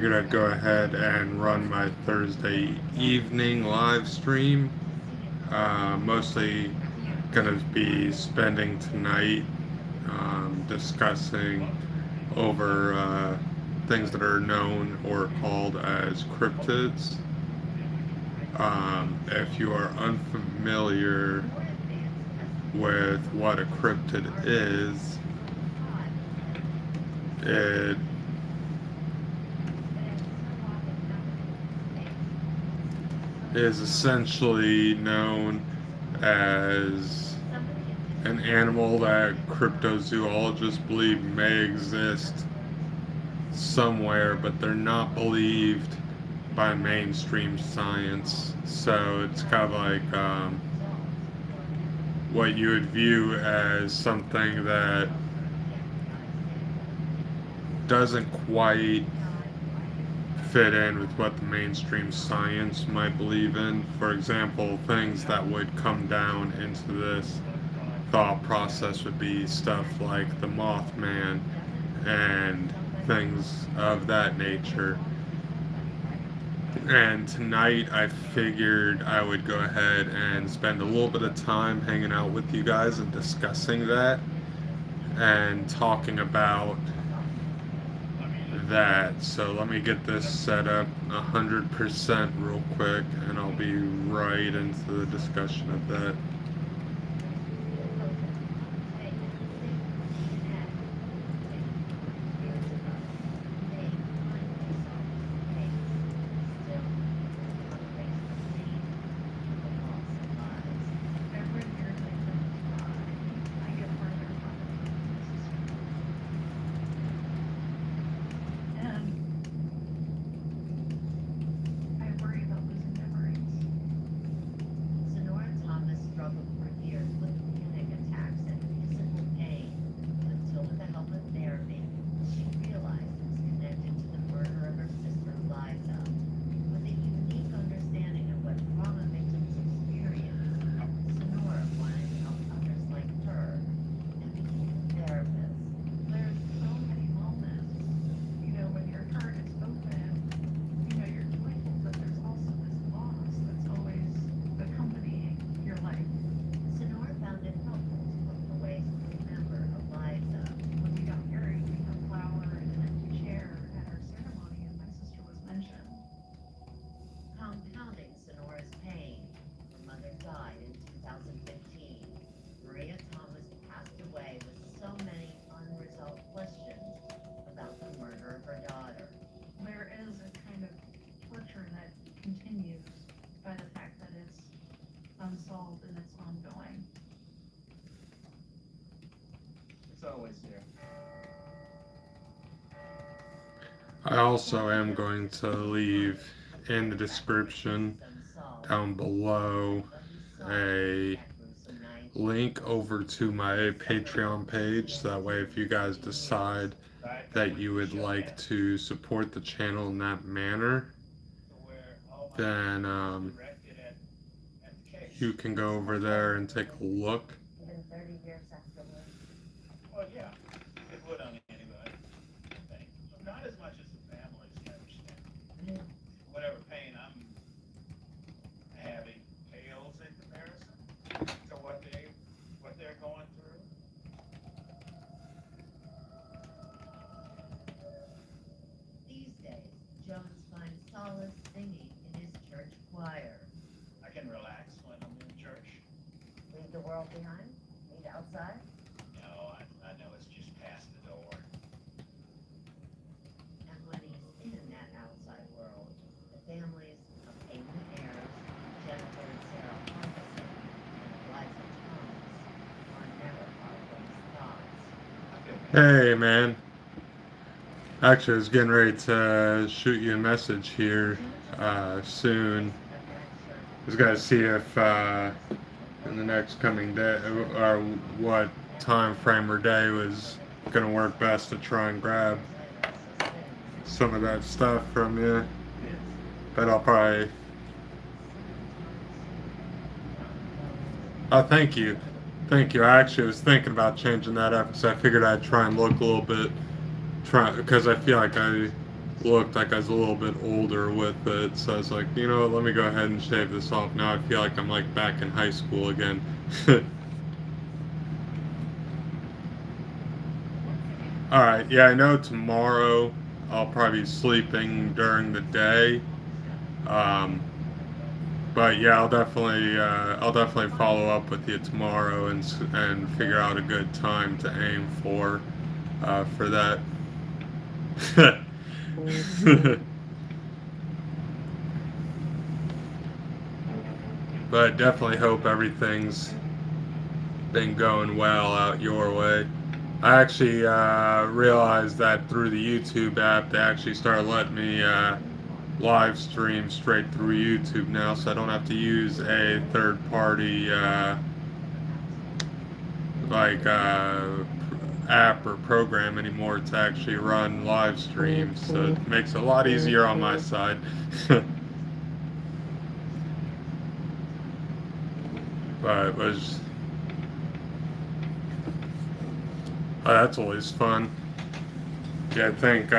figured I'd go ahead and run my Thursday evening live stream. Mostly gonna be spending tonight discussing over things that are known or called as cryptids. If you are unfamiliar with what a cryptid it is essentially known as an animal that cryptozoologists believe may exist somewhere, but they're not believed by mainstream science. So it's kind of like what you would view as something that doesn't quite fit in with what the mainstream science might believe in. For example, things that would come down into this thought process would be stuff like the Mothman and things of that nature. And tonight I figured I would go ahead and spend a little bit of time hanging out with you guys and discussing that and talking about that. So let me get this set up 100% real quick and I'll be right into the discussion of that. I also am going to leave in the description down below a link over to my Patreon page. So that way, if you guys decide that you would like to support the channel in that manner, then you can go over there and take a look. Well, yeah, it would on anybody. Not as much as the families can understand. Whatever pain I'm having pales in comparison to what they're going through. These days, Jones finds solace singing in his church choir. I can relax when I'm in church. Leave the world behind? Meet outside? No, I know it's just past the door. And when he's in that outside world, the families of Peyton Ayers, Jennifer and Sarah Harbison, and Eliza Thomas are never far from his thoughts. Hey, man. Actually, I was getting ready to shoot you a message here soon. I was going to see if in the next coming day or what time frame or day was going to work best to try and grab some of that stuff from you. But I'll probably... Oh, thank you. Thank you. I actually was thinking about changing that up because I figured I'd try and look a little bit, because I feel like I looked like I was a little bit older with it. So I was like, you know what, let me go ahead and shave this off. Now I feel like I'm like back in high school again. Alright, yeah, I know tomorrow I'll probably be sleeping during the day. Um, but yeah, I'll definitely follow up with you tomorrow and figure out a good time to aim for that. But definitely hope everything's been going well out your way. I actually realized that through the YouTube app, they actually started letting me live stream straight through YouTube now, so I don't have to use a third party like app or program anymore to actually run live streams. So it makes it a lot easier on my side. But it was that's always fun. Yeah, I think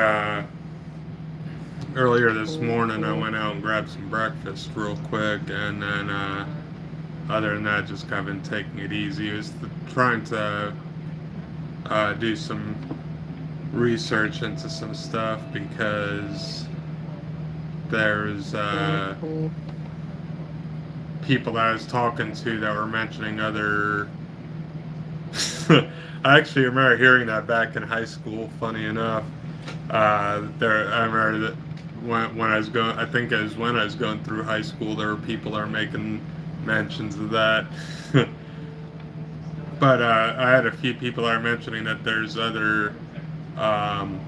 earlier this morning I went out and grabbed some breakfast real quick, and then other than that, just kind of been taking it easy. Trying to do some research into some stuff because there's people that I was talking to that were mentioning other. I actually remember hearing that back in high school. Funny enough, I remember that when I was going. I think it was when I was going through high school. There were people that were making mentions of that. But I had a few people that are mentioning that there's other um,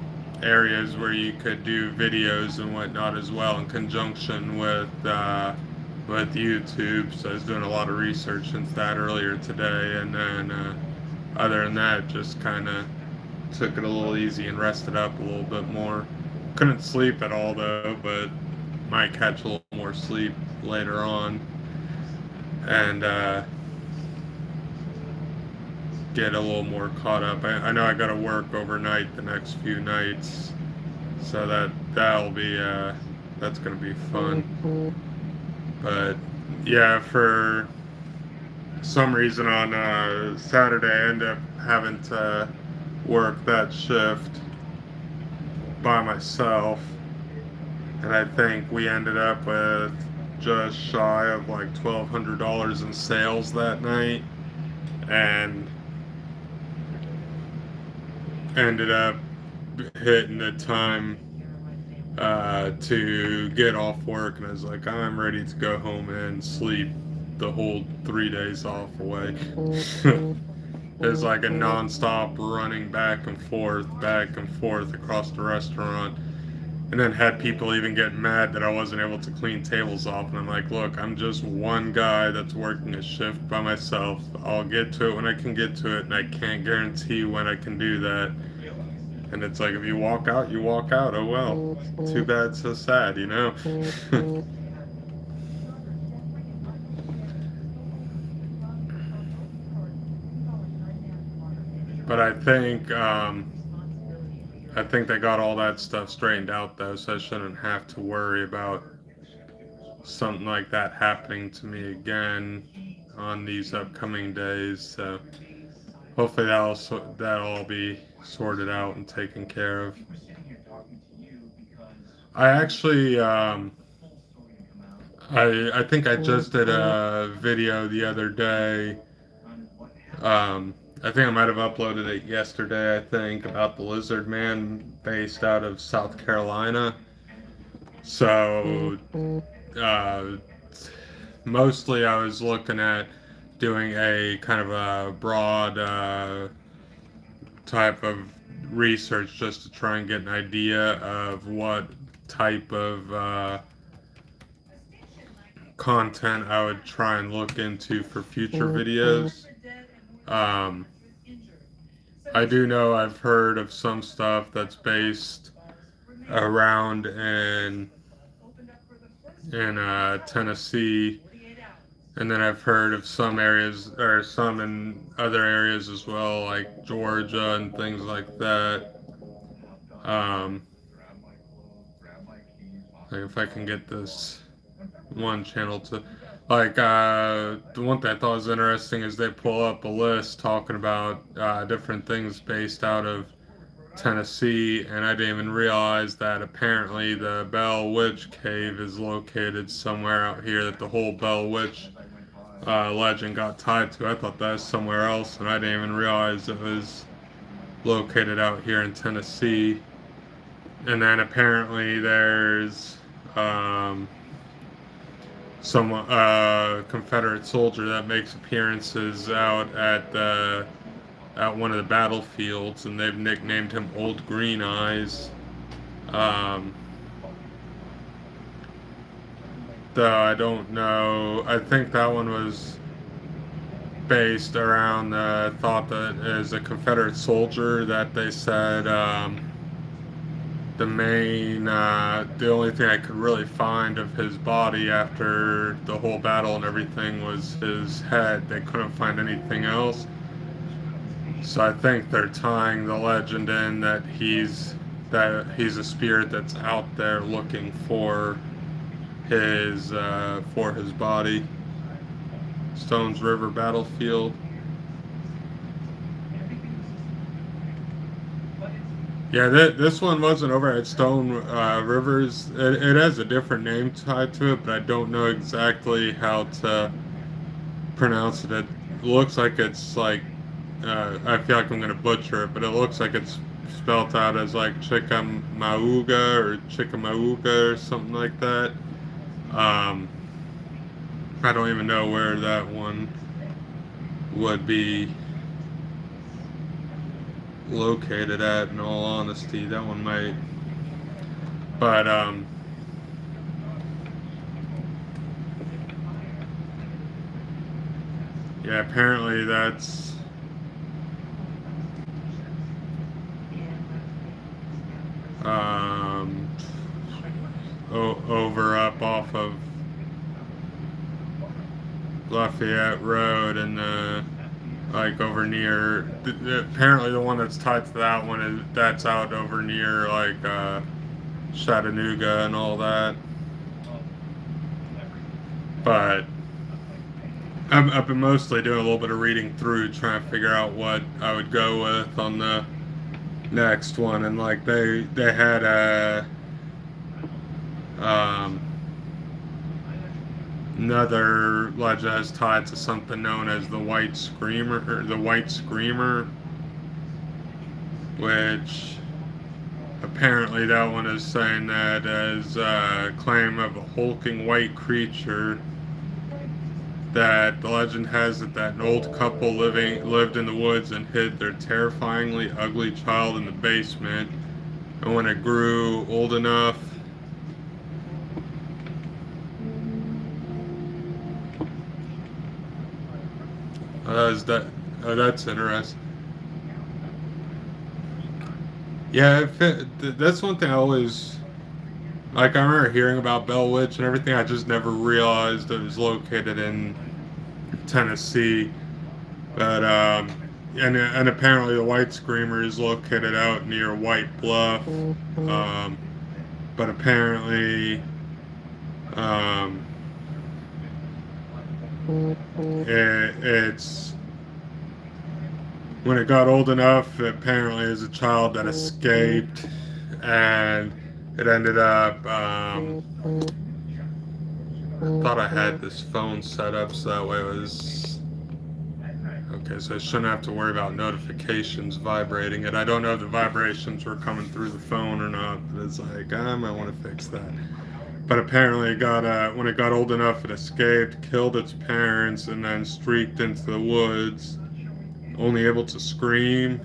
areas where you could do videos and whatnot as well in conjunction with YouTube. So I was doing a lot of research into that earlier today, and then other than that, just kind of took it a little easy and rested up a little bit more. Couldn't sleep at all though, but might catch a little more sleep later on, and get a little more caught up. I know I got to work overnight the next few nights, so that'll be that's gonna be fun. But yeah, for some reason on Saturday I ended up having to work that shift by myself, and I think we ended up with just shy of like $1,200 in sales that night, and ended up hitting the time to get off work, and I was like, I'm ready to go home and sleep the whole 3 days off away. It was like a non-stop running back and forth across the restaurant, and then had people even get mad that I wasn't able to clean tables off, and I'm like, look, I'm just one guy that's working a shift by myself. I'll get to it when I can get to it, and I can't guarantee when I can do that. And it's like, if you walk out, you walk out. Oh well. Too bad, so sad, you know? But I think they got all that stuff straightened out though, so I shouldn't have to worry about something like that happening to me again on these upcoming days. So hopefully that'll all be sorted out and taken care of. I actually I think I just did a video the other day. I think I might have uploaded it yesterday, I think, about the lizard man based out of South Carolina. So, uh, mostly I was looking at doing a kind of a broad type of research just to try and get an idea of what type of content I would try and look into for future videos. Um, I do know I've heard of some stuff that's based around in Tennessee, and then I've heard of some areas or some in other areas as well, like Georgia and things like that. Um, Like if I can get this one channel to, like, the one thing I thought was interesting is they pull up a list talking about different things based out of Tennessee, and I didn't even realize that apparently the Bell Witch Cave is located somewhere out here, that the whole Bell Witch legend got tied to. I thought that was somewhere else, and I didn't even realize it was located out here in Tennessee. And then apparently there's some Confederate soldier that makes appearances out at one of the battlefields, and they've nicknamed him Old Green Eyes. Um, though I don't know. I think that one was based around the thought that as a Confederate soldier that they said the only thing I could really find of his body after the whole battle and everything was his head. They couldn't find anything else. So I think they're tying the legend in that he's a spirit that's out there looking for his body. Stones River battlefield. Yeah, this one wasn't over at Stone Rivers. It has a different name tied to it, but I don't know exactly how to pronounce it. It looks like it's like, I feel like I'm going to butcher it, but it looks like it's spelled out as like Chickamauga or Chickamauga or something like that. I don't even know where that one would be located at, in all honesty. That one might, but yeah, apparently that's over up off of Lafayette Road, and like over near apparently the one that's tied to that one that's out over near like Chattanooga and all that. But I've been mostly doing a little bit of reading through, trying to figure out what I would go with on the next one, and like they had a another legend that's tied to something known as the White Screamer, which apparently that one is saying that as a claim of a hulking white creature, that the legend has it that an old couple lived in the woods and hid their terrifyingly ugly child in the basement, and when it grew old enough, that's interesting. Yeah, that's one thing I always, like, I remember hearing about Bell Witch and everything. I just never realized it was located in Tennessee. But and apparently the White Screamer is located out near White Bluff. But apparently it's when it got old enough, apparently as a child that escaped, and it ended up I thought I had this phone set up so that way it was okay, so I shouldn't have to worry about notifications vibrating it. I don't know if the vibrations were coming through the phone or not, but it's like I might want to fix that. But apparently it got when it got old enough, it escaped, killed its parents, and then streaked into the woods, only able to scream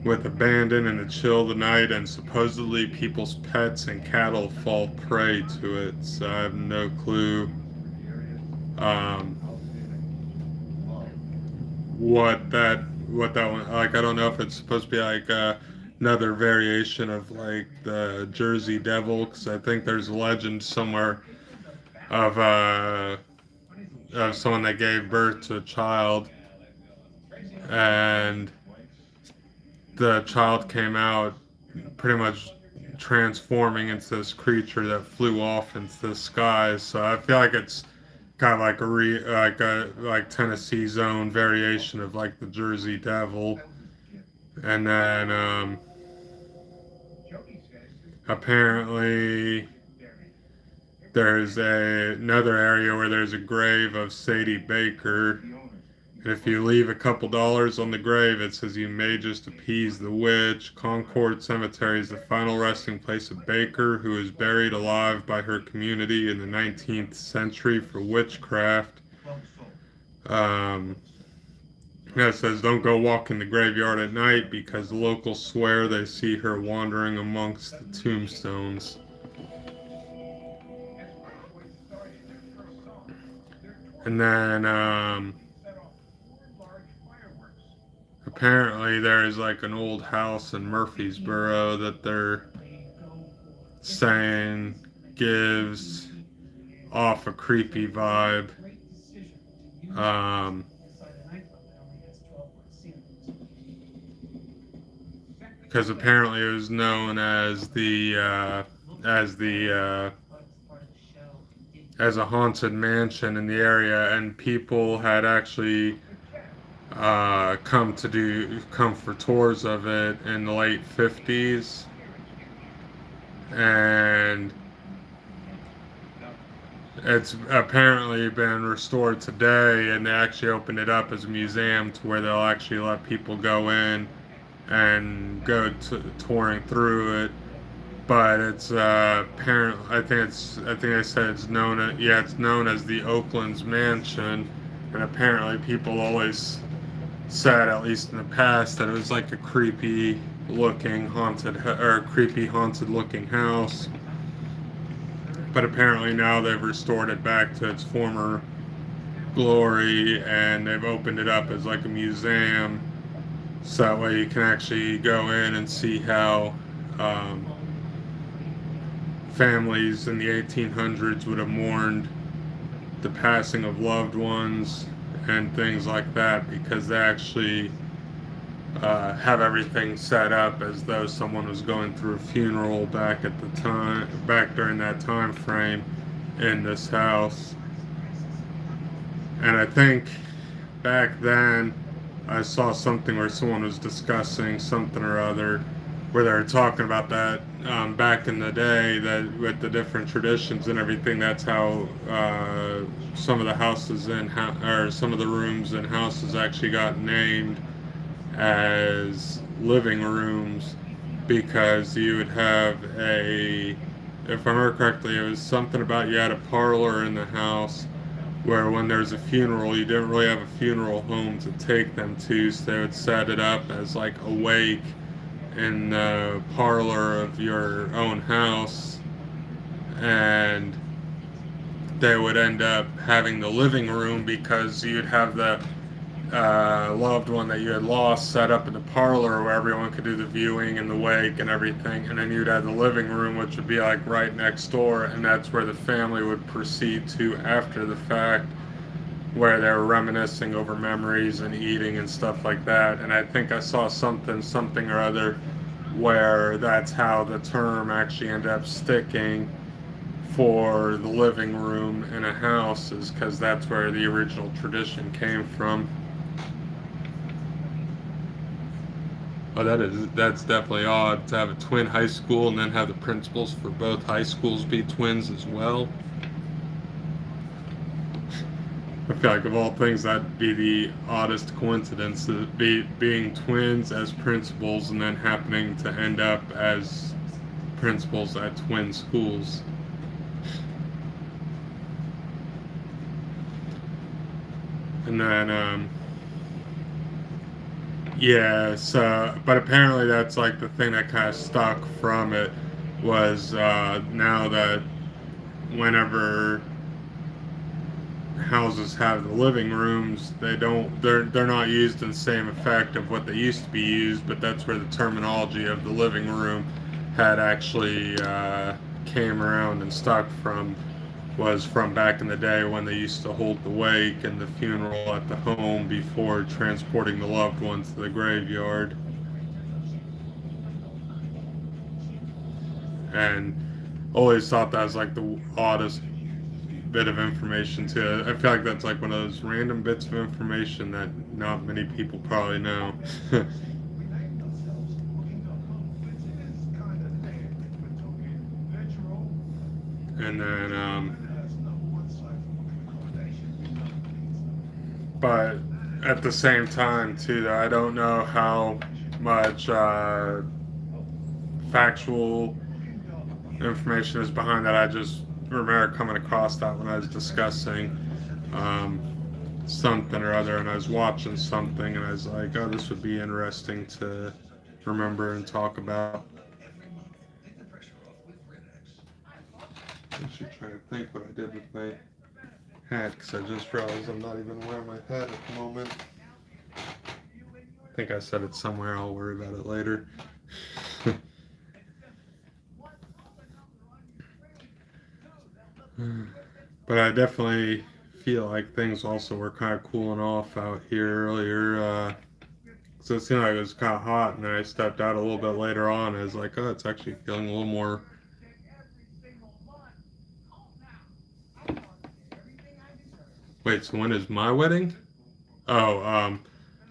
with abandon in the chill of the night, and supposedly people's pets and cattle fall prey to it. So I have no clue what that one, like, I don't know if it's supposed to be like another variation of like the Jersey Devil, because I think there's a legend somewhere of someone that gave birth to a child, and the child came out pretty much transforming into this creature that flew off into the sky. So I feel like it's kind of like like Tennessee Zone variation of like the Jersey Devil. And then apparently there's another area where there's a grave of Sadie Baker. And if you leave a couple dollars on the grave, it says you may just appease the witch. Concord Cemetery is the final resting place of Baker, who was buried alive by her community in the 19th century for witchcraft. It says don't go walk in the graveyard at night because the locals swear they see her wandering amongst the tombstones. And then apparently there is like an old house in Murfreesboro that they're saying gives off a creepy vibe. Because apparently it was known as as a haunted mansion in the area, and people had actually come for tours of it in the late 50s, and it's apparently been restored today, and they actually opened it up as a museum to where they'll actually let people go in and go touring through it. But it's apparently, I think they said it's known as the Oakland's Mansion, and apparently people always said, at least in the past, that it was like a creepy haunted looking house. But apparently now they've restored it back to its former glory, and they've opened it up as like a museum, so that way you can actually go in and see how families in the 1800s would have mourned the passing of loved ones and things like that, because they actually have everything set up as though someone was going through a funeral back during that time frame in this house. And I think back then I saw something where someone was discussing something or other where they were talking about that back in the day, that with the different traditions and everything, that's how some of the houses or some of the rooms in houses actually got named as living rooms, because you would have if I remember correctly, it was something about you had a parlor in the house where when there's a funeral, you didn't really have a funeral home to take them to, so they would set it up as like a wake in the parlor of your own house, and they would end up having the living room because you'd have the loved one that you had lost set up in the parlor where everyone could do the viewing and the wake and everything, and then you'd have the living room, which would be like right next door, and that's where the family would proceed to after the fact, where they were reminiscing over memories and eating and stuff like that. And I think I saw something or other where that's how the term actually ended up sticking for the living room in a house, is because that's where the original tradition came from. Oh, that's definitely odd to have a twin high school and then have the principals for both high schools be twins as well. I feel like of all things, that'd be the oddest coincidence, being twins as principals and then happening to end up as principals at twin schools. And then, but apparently that's like the thing that kind of stuck from it was now that whenever houses have the living rooms, they're not used in the same effect of what they used to be used, but that's where the terminology of the living room had actually came around and stuck from, was from back in the day when they used to hold the wake and the funeral at the home before transporting the loved ones to the graveyard. and always thought that was like the oddest bit of information too. I feel like that's like one of those random bits of information that not many people probably know. And then, but at the same time too, I don't know how much factual information is behind that. I just remember coming across that when I was discussing something or other, and I was watching something, and I was like, "Oh, this would be interesting to remember and talk about." I should try to think what I did with my hat, because I just realized I'm not even wearing my hat at the moment. I think I said it somewhere. I'll worry about it later. But I definitely feel like things also were kind of cooling off out here earlier. So it seemed like it was kind of hot, and then I stepped out a little bit later on. I was like, oh, it's actually feeling a little more. Wait, so when is my wedding? Oh,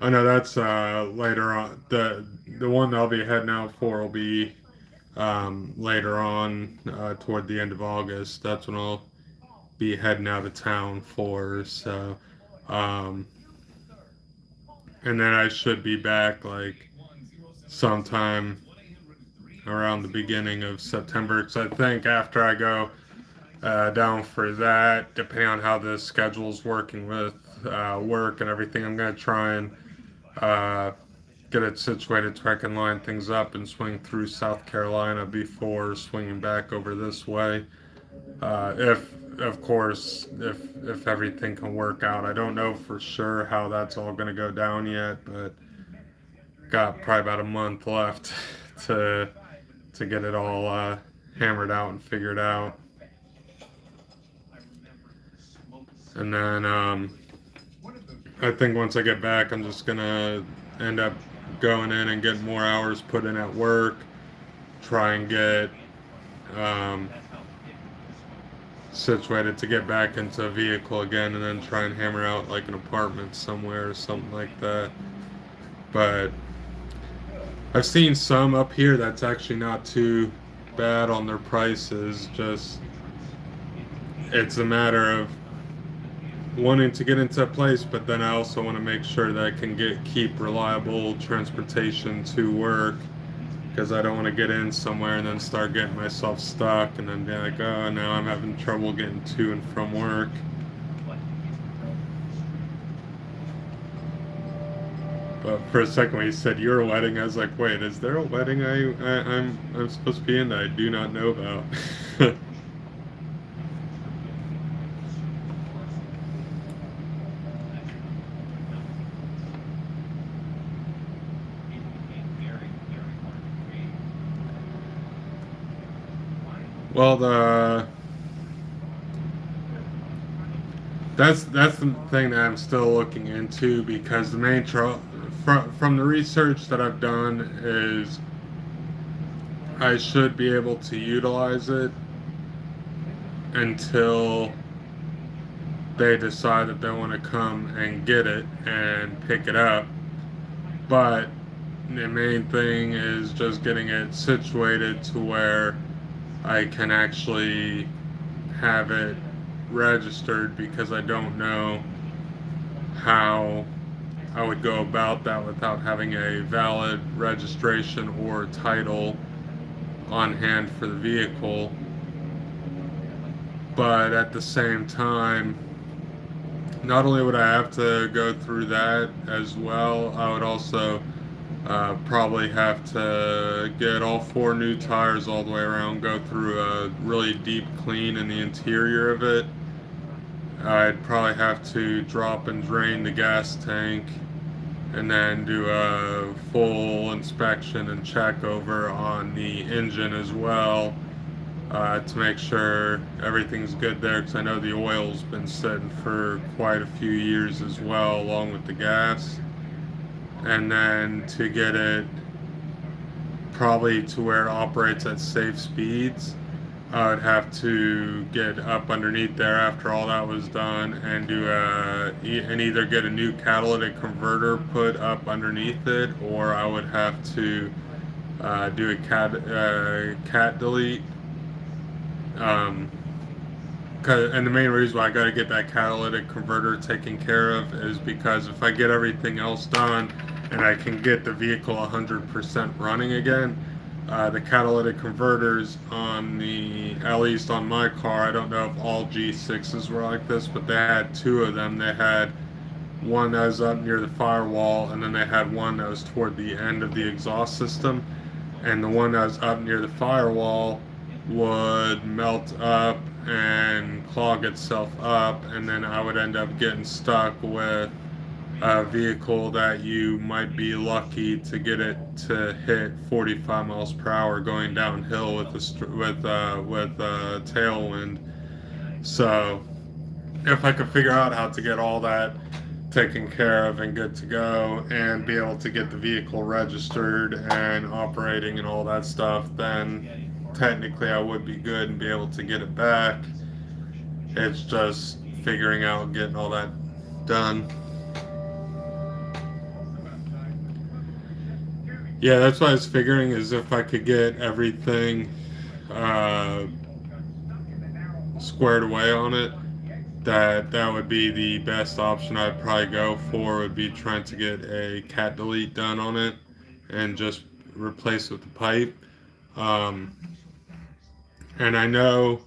oh no, that's later on. The one that I'll be heading out for will be later on, toward the end of August. That's when I'll be heading out of town for. So, um, and then I should be back like sometime around the beginning of September. Because I think after I go down for that, depending on how the schedule's working with work and everything, I'm gonna try and get it situated so I can line things up and swing through South Carolina before swinging back over this way. If, of course, if everything can work out. I don't know for sure how that's all going to go down yet, but got probably about a month left to get it all hammered out and figured out. And then I think once I get back, I'm just gonna end up going in and getting more hours put in at work, try and get situated to get back into a vehicle again, and then try and hammer out like an apartment somewhere or something like that. But I've seen some up here that's actually not too bad on their prices. Just it's a matter of wanting to get into a place, but then I also want to make sure that I can keep reliable transportation to work, because I don't want to get in somewhere and then start getting myself stuck and then be like, oh, now I'm having trouble getting to and from work. But for a second when you said your wedding, I was like, wait, is there a wedding I'm supposed to be in that I do not know about? Well, that's the thing that I'm still looking into, because the main from the research that I've done is I should be able to utilize it until they decide that they want to come and get it and pick it up. But the main thing is just getting it situated to where I can actually have it registered, because I don't know how I would go about that without having a valid registration or title on hand for the vehicle. But at the same time, not only would I have to go through that as well, I would also probably have to get all 4 new tires all the way around, go through a really deep clean in the interior of it. I'd probably have to drop and drain the gas tank, and then do a full inspection and check over on the engine as well, to make sure everything's good there, because I know the oil's been sitting for quite a few years as well, along with the gas. And then to get it probably to where it operates at safe speeds. I would have to get up underneath there after all that was done and and either get a new catalytic converter put up underneath it, or I would have to do a cat delete. Um, and the main reason why I got to get that catalytic converter taken care of is because if I get everything else done and I can get the vehicle 100% running again, the catalytic converters on at least on my car, I don't know if all G6s were like this, but they had two of them. They had one that was up near the firewall, and then they had one that was toward the end of the exhaust system. And the one that was up near the firewall would melt up and clog itself up, and then I would end up getting stuck with a vehicle that you might be lucky to get it to hit 45 miles per hour going downhill with tailwind. So if I could figure out how to get all that taken care of and good to go and be able to get the vehicle registered and operating and all that stuff, then technically I would be good and be able to get it back. It's just figuring out getting all that done. Yeah, that's what I was figuring, is if I could get everything squared away on it, that would be the best option I'd probably go for, would be trying to get a cat delete done on it and just replace it with the pipe. And I know,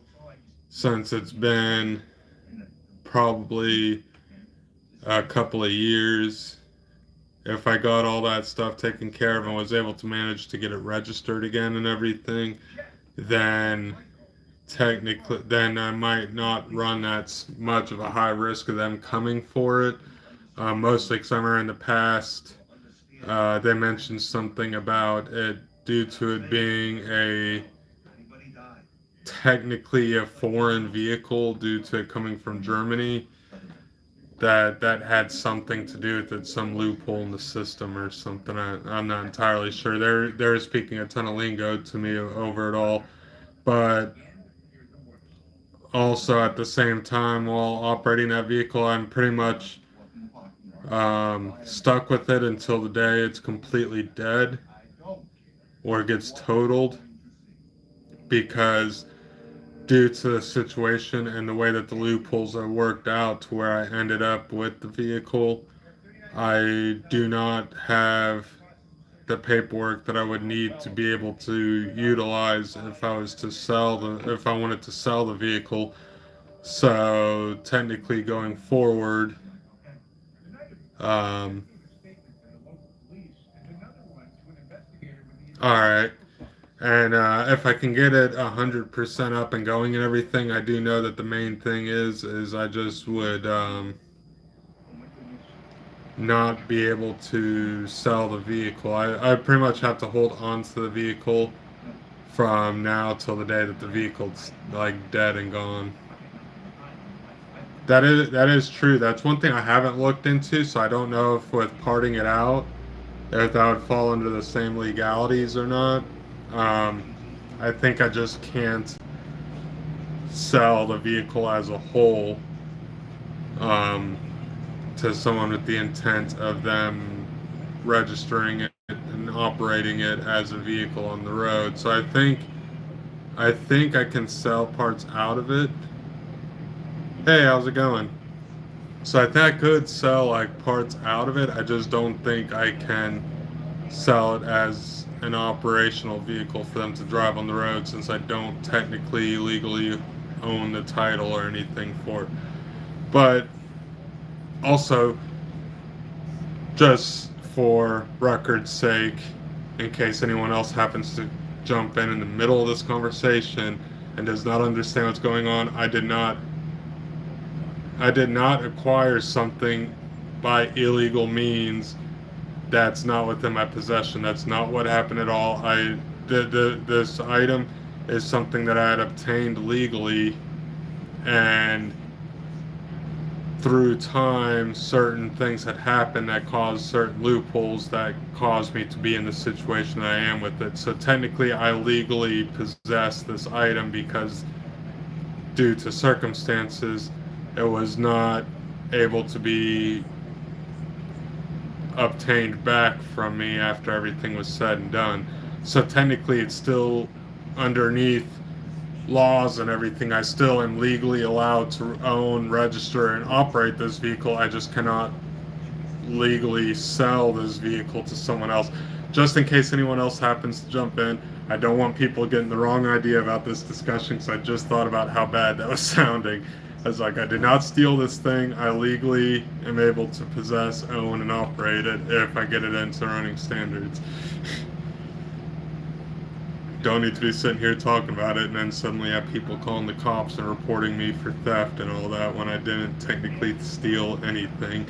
since it's been probably a couple of years, if I got all that stuff taken care of and was able to manage to get it registered again and everything, then I might not run that much of a high risk of them coming for it. Mostly because I remember in the past, they mentioned something about it, due to it being technically a foreign vehicle, due to it coming from Germany, that had something to do with it, some loophole in the system or something. I'm not entirely sure. They're speaking a ton of lingo to me over it all, but also at the same time, while operating that vehicle, I'm pretty much stuck with it until the day it's completely dead or gets totaled, because due to the situation and the way that the loopholes are worked out to where I ended up with the vehicle, I do not have the paperwork that I would need to be able to utilize if I wanted to sell the vehicle. So technically going forward, alright. And if I can get it 100% up and going and everything, I do know that the main thing is I just would not be able to sell the vehicle. I pretty much have to hold on to the vehicle from now till the day that the vehicle's like dead and gone. That is true. That's one thing I haven't looked into, so I don't know if with parting it out, if that would fall under the same legalities or not. I think I just can't sell the vehicle as a whole to someone with the intent of them registering it and operating it as a vehicle on the road. So I think I can sell parts out of it. Hey, how's it going? So I think I could sell like parts out of it. I just don't think I can sell it as an operational vehicle for them to drive on the road, since I don't technically legally own the title or anything for it. But also, just for record's sake, in case anyone else happens to jump in the middle of this conversation and does not understand what's going on, I did not acquire something by illegal means that's not within my possession. That's not what happened at all. This item is something that I had obtained legally, and through time, certain things had happened that caused certain loopholes that caused me to be in the situation that I am with it. So technically, I legally possess this item because, due to circumstances, it was not able to be obtained back from me after everything was said and done. So technically, it's still underneath laws and everything. I still am legally allowed to own, register, and operate this vehicle. I just cannot legally sell this vehicle to someone else. Just in case anyone else happens to jump in, I don't want people getting the wrong idea about this discussion, because I just thought about how bad that was sounding. I was like, I did not steal this thing. I legally am able to possess, own, and operate it if I get it into running standards. Don't need to be sitting here talking about it and then suddenly have people calling the cops and reporting me for theft and all that when I didn't technically steal anything.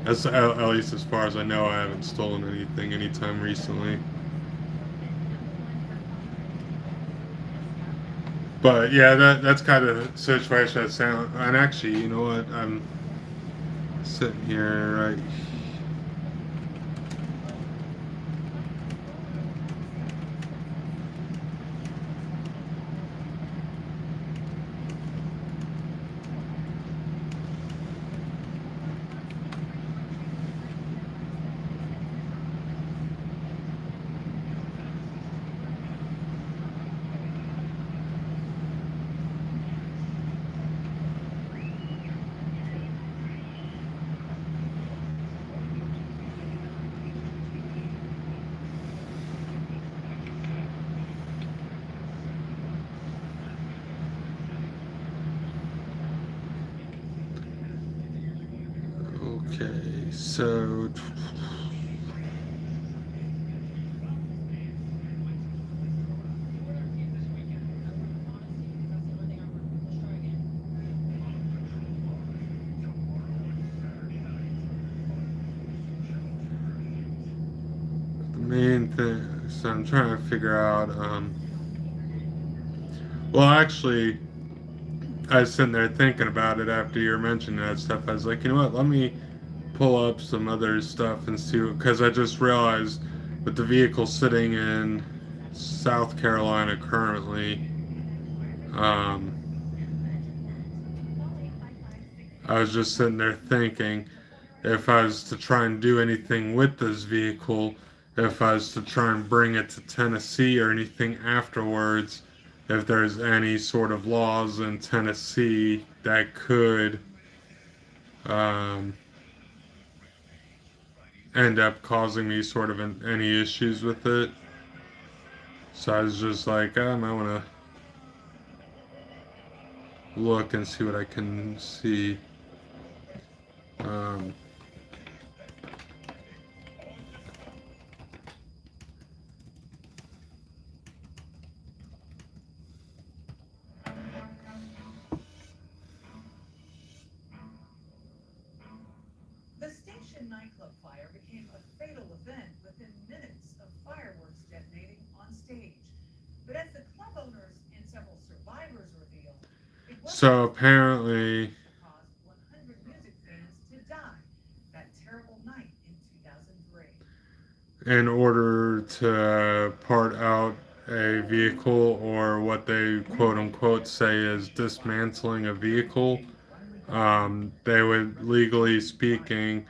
At least as far as I know, I haven't stolen anything anytime recently. But yeah, that's kind of the situation that's sound. And actually, you know what? I'm sitting here right. Okay, so the main thing, so I'm trying to figure out, well, actually, I was sitting there thinking about it after you were mentioning that stuff. I was like, you know what, let me pull up some other stuff and see, because I just realized with the vehicle sitting in South Carolina currently, I was just sitting there thinking, if I was to try and do anything with this vehicle, if I was to try and bring it to Tennessee or anything afterwards, if there's any sort of laws in Tennessee that could um, end up causing me sort of any issues with it. So I was just like, I might want to look and see what I can see. Um, The station nightclub fire became a fatal event within minutes of fireworks detonating on stage. But as the club owners and several survivors revealed, it was so apparently, caused 100 music fans to die that terrible night in 2003. in order to part out a vehicle, or what they quote unquote say is dismantling a vehicle, they would, legally speaking,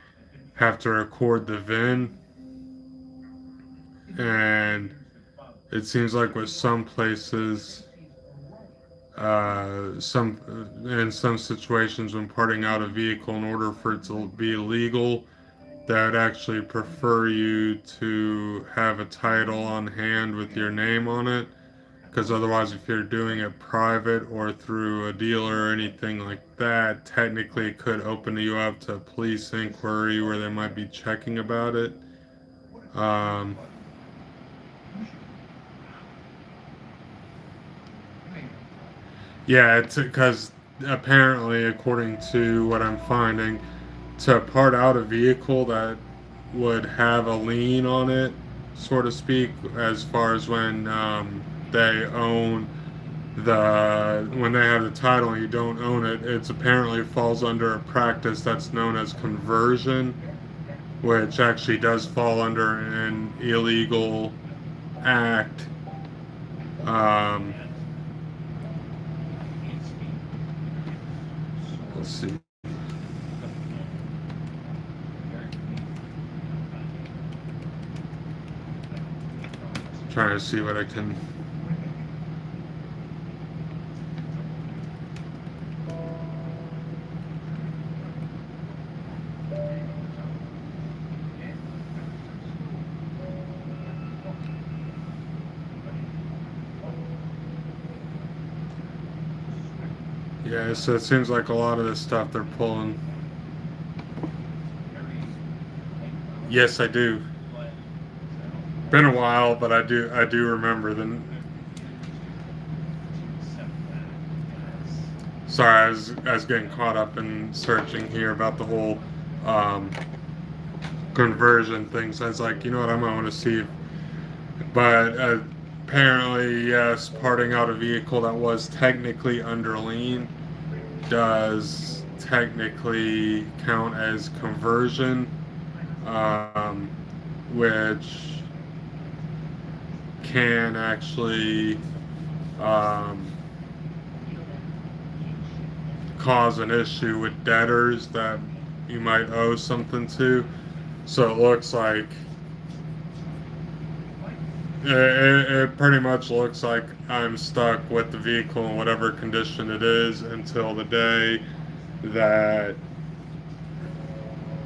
have to record the VIN. And it seems like with some places, some in some situations, when parting out a vehicle, in order for it to be legal, they would actually prefer you to have a title on hand with your name on it, because otherwise, if you're doing it private or through a dealer or anything like that, technically it could open you up to a police inquiry where they might be checking about it. Um, yeah, it's because apparently, according to what I'm finding, to part out a vehicle that would have a lien on it, so to speak, as far as when they own when they have the title and you don't own it, it's apparently falls under a practice that's known as conversion, which actually does fall under an illegal act. Um, let's see. Trying to see what I can. Yeah, so it seems like a lot of this stuff they're pulling. Yes, I do. Been a while, but I do remember the. Sorry, I was getting caught up in searching here about the whole um, conversion thing. So I was like, you know what, I might want to see. But apparently, yes, parting out a vehicle that was technically under lien does technically count as conversion, which can actually cause an issue with debtors that you might owe something to. So it looks like it pretty much looks like I'm stuck with the vehicle in whatever condition it is until the day that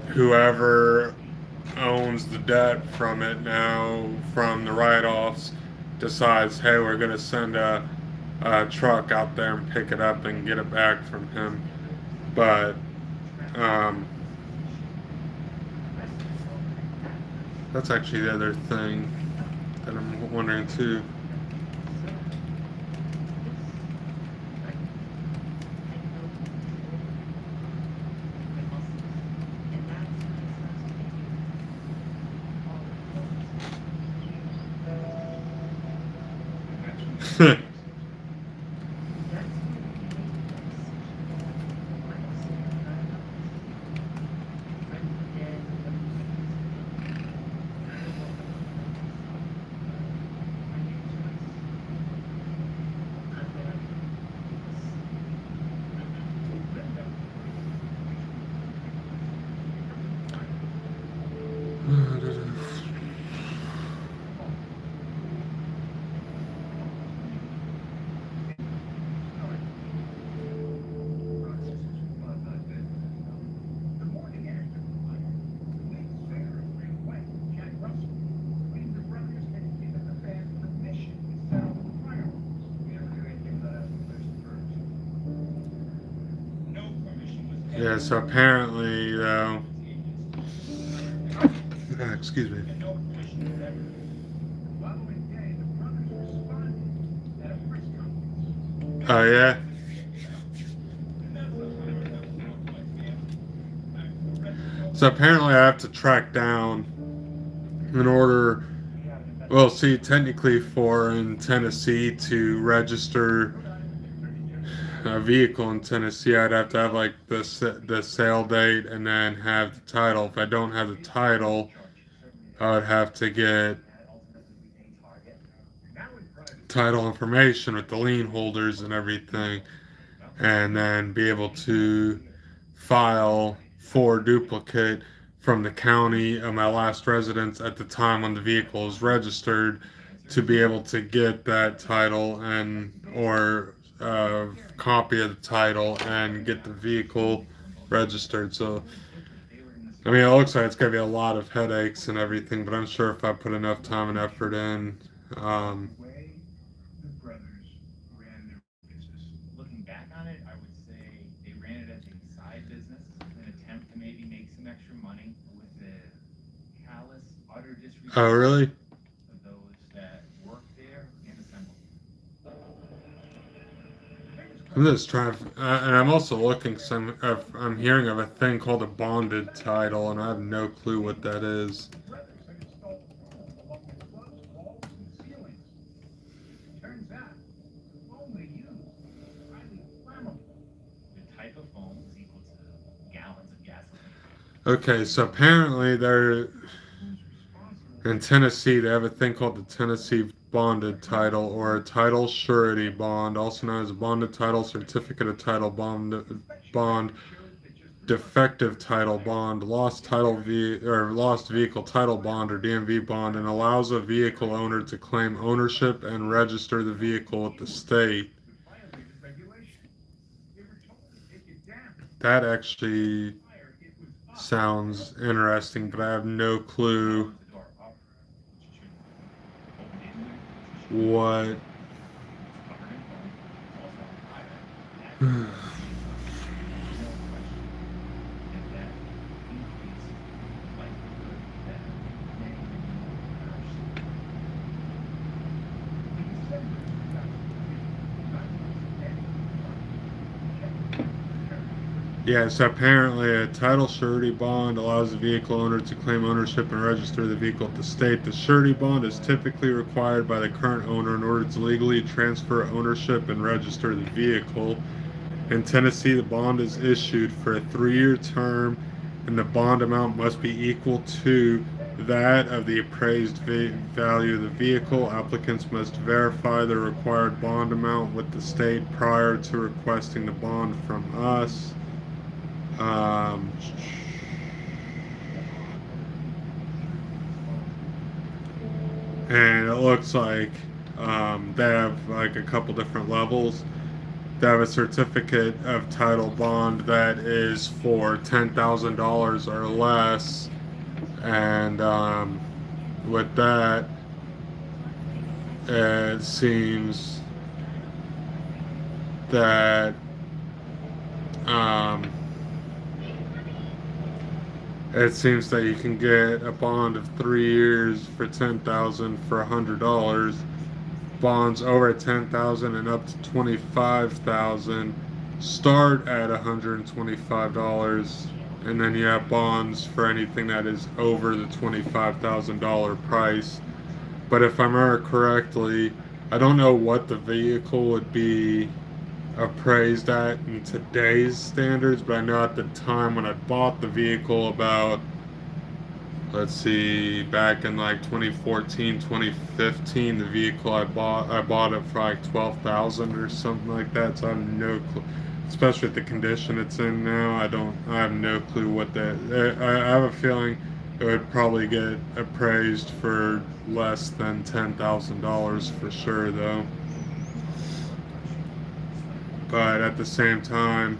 whoever owns the debt from it now, from the write-offs, decides, hey, we're going to send a truck out there and pick it up and get it back from him. But that's actually the other thing that I'm wondering too. Yeah, so apparently, excuse me. Oh, yeah? So apparently I have to track down in order, well, see, technically for in Tennessee to register a vehicle in Tennessee, I'd have to have like the sale date and then have the title. If I don't have the title, I would have to get title information with the lien holders and everything, and then be able to file for duplicate from the county of my last residence at the time when the vehicle is registered to be able to get that title and or copy of the title and get the vehicle registered. So I mean, it looks like it's going to be a lot of headaches and everything, but I'm sure if I put enough time and effort in, The brothers ran their business. Looking back on it, I would say they ran it as a side business, an attempt to maybe make some extra money with the callous, utter disrespect oh really? of those that work there and assemble. I'm just trying, and I'm also looking. I'm hearing of a thing called a bonded title, and I have no clue what that is. Turns out, only you Okay, so apparently they're in Tennessee. They have a thing called the Tennessee bonded title, or a title surety bond, also known as a bonded title, certificate of title bond, defective title bond, lost vehicle title bond, or DMV bond, and allows a vehicle owner to claim ownership and register the vehicle with the state. That actually sounds interesting, but I have no clue what. Yes, apparently a title surety bond allows the vehicle owner to claim ownership and register the vehicle at the state. The surety bond is typically required by the current owner in order to legally transfer ownership and register the vehicle. In Tennessee, the bond is issued for a 3-year term, and the bond amount must be equal to that of the appraised value of the vehicle. Applicants must verify the required bond amount with the state prior to requesting the bond from us. Um, and it looks like they have like a couple different levels. They have a certificate of title bond that is for $10,000 or less, and with that, it seems that um, you can get a bond of 3 years for $10,000 for $100. Bonds over 10,000 and up to 25,000 start at $125, and then you have bonds for anything that is over the $25,000 price. But if I remember correctly, I don't know what the vehicle would be appraised at in today's standards, but I know at the time when I bought the vehicle, about, let's see, back in like 2014, 2015, the vehicle I bought it for like 12,000 or something like that. So I have no clue, especially with the condition it's in now. I have no clue what that. I have a feeling it would probably get appraised for less than $10,000 for sure, though. But at the same time,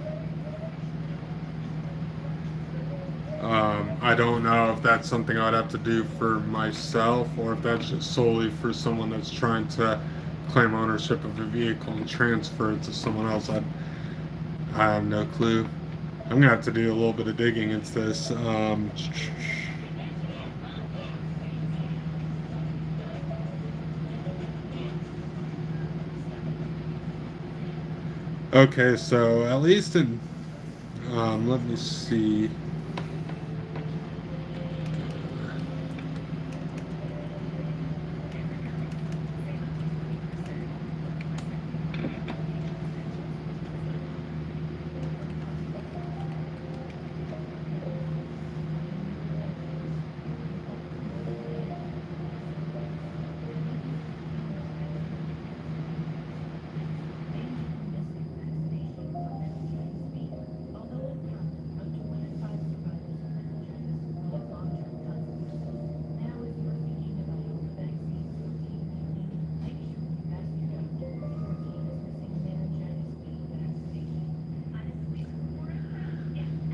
I don't know if that's something I'd have to do for myself, or if that's just solely for someone that's trying to claim ownership of a vehicle and transfer it to someone else. I have no clue. I'm gonna have to do a little bit of digging into this. Okay, so at least in, let me see.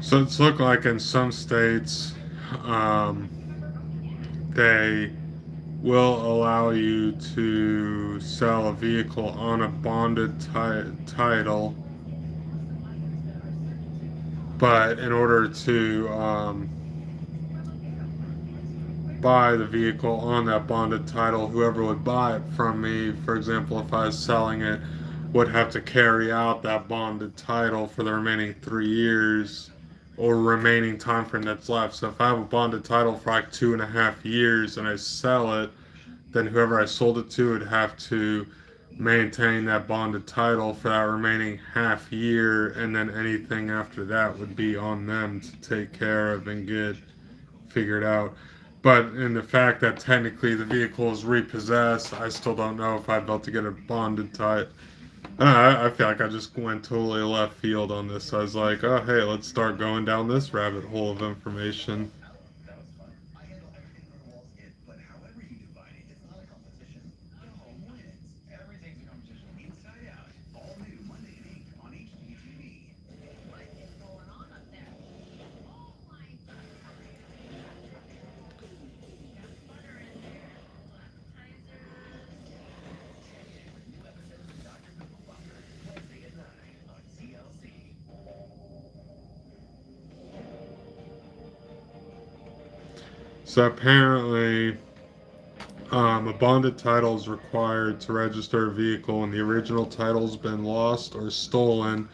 So it's looked like in some states, um, they will allow you to sell a vehicle on a bonded title, but in order to buy the vehicle on that bonded title, whoever would buy it from me, for example, if I was selling it, would have to carry out that bonded title for the remaining 3 years, or remaining time frame that's left. So if I have a bonded title for like 2.5 years and I sell it, then whoever I sold it to would have to maintain that bonded title for that remaining half year, and then anything after that would be on them to take care of and get figured out. But in the fact that technically the vehicle is repossessed, I still don't know if I'd be able to get a bonded title. I feel like I just went totally left field on this. I was like, oh, hey, let's start going down this rabbit hole of information. That was fun. I handle everything from the walls in, but however you divide it, it's not a competition. The home wins. Everything's a competition. Inside Out. All new Monday at 8 on HGTV. What is going on up there? Oh my God. Got butter in there. Appetizers. New episodes of Dr. Pimple Popper. Wednesday at 9 on CLC. So apparently, a bonded title is required to register a vehicle when the original title's been lost or stolen.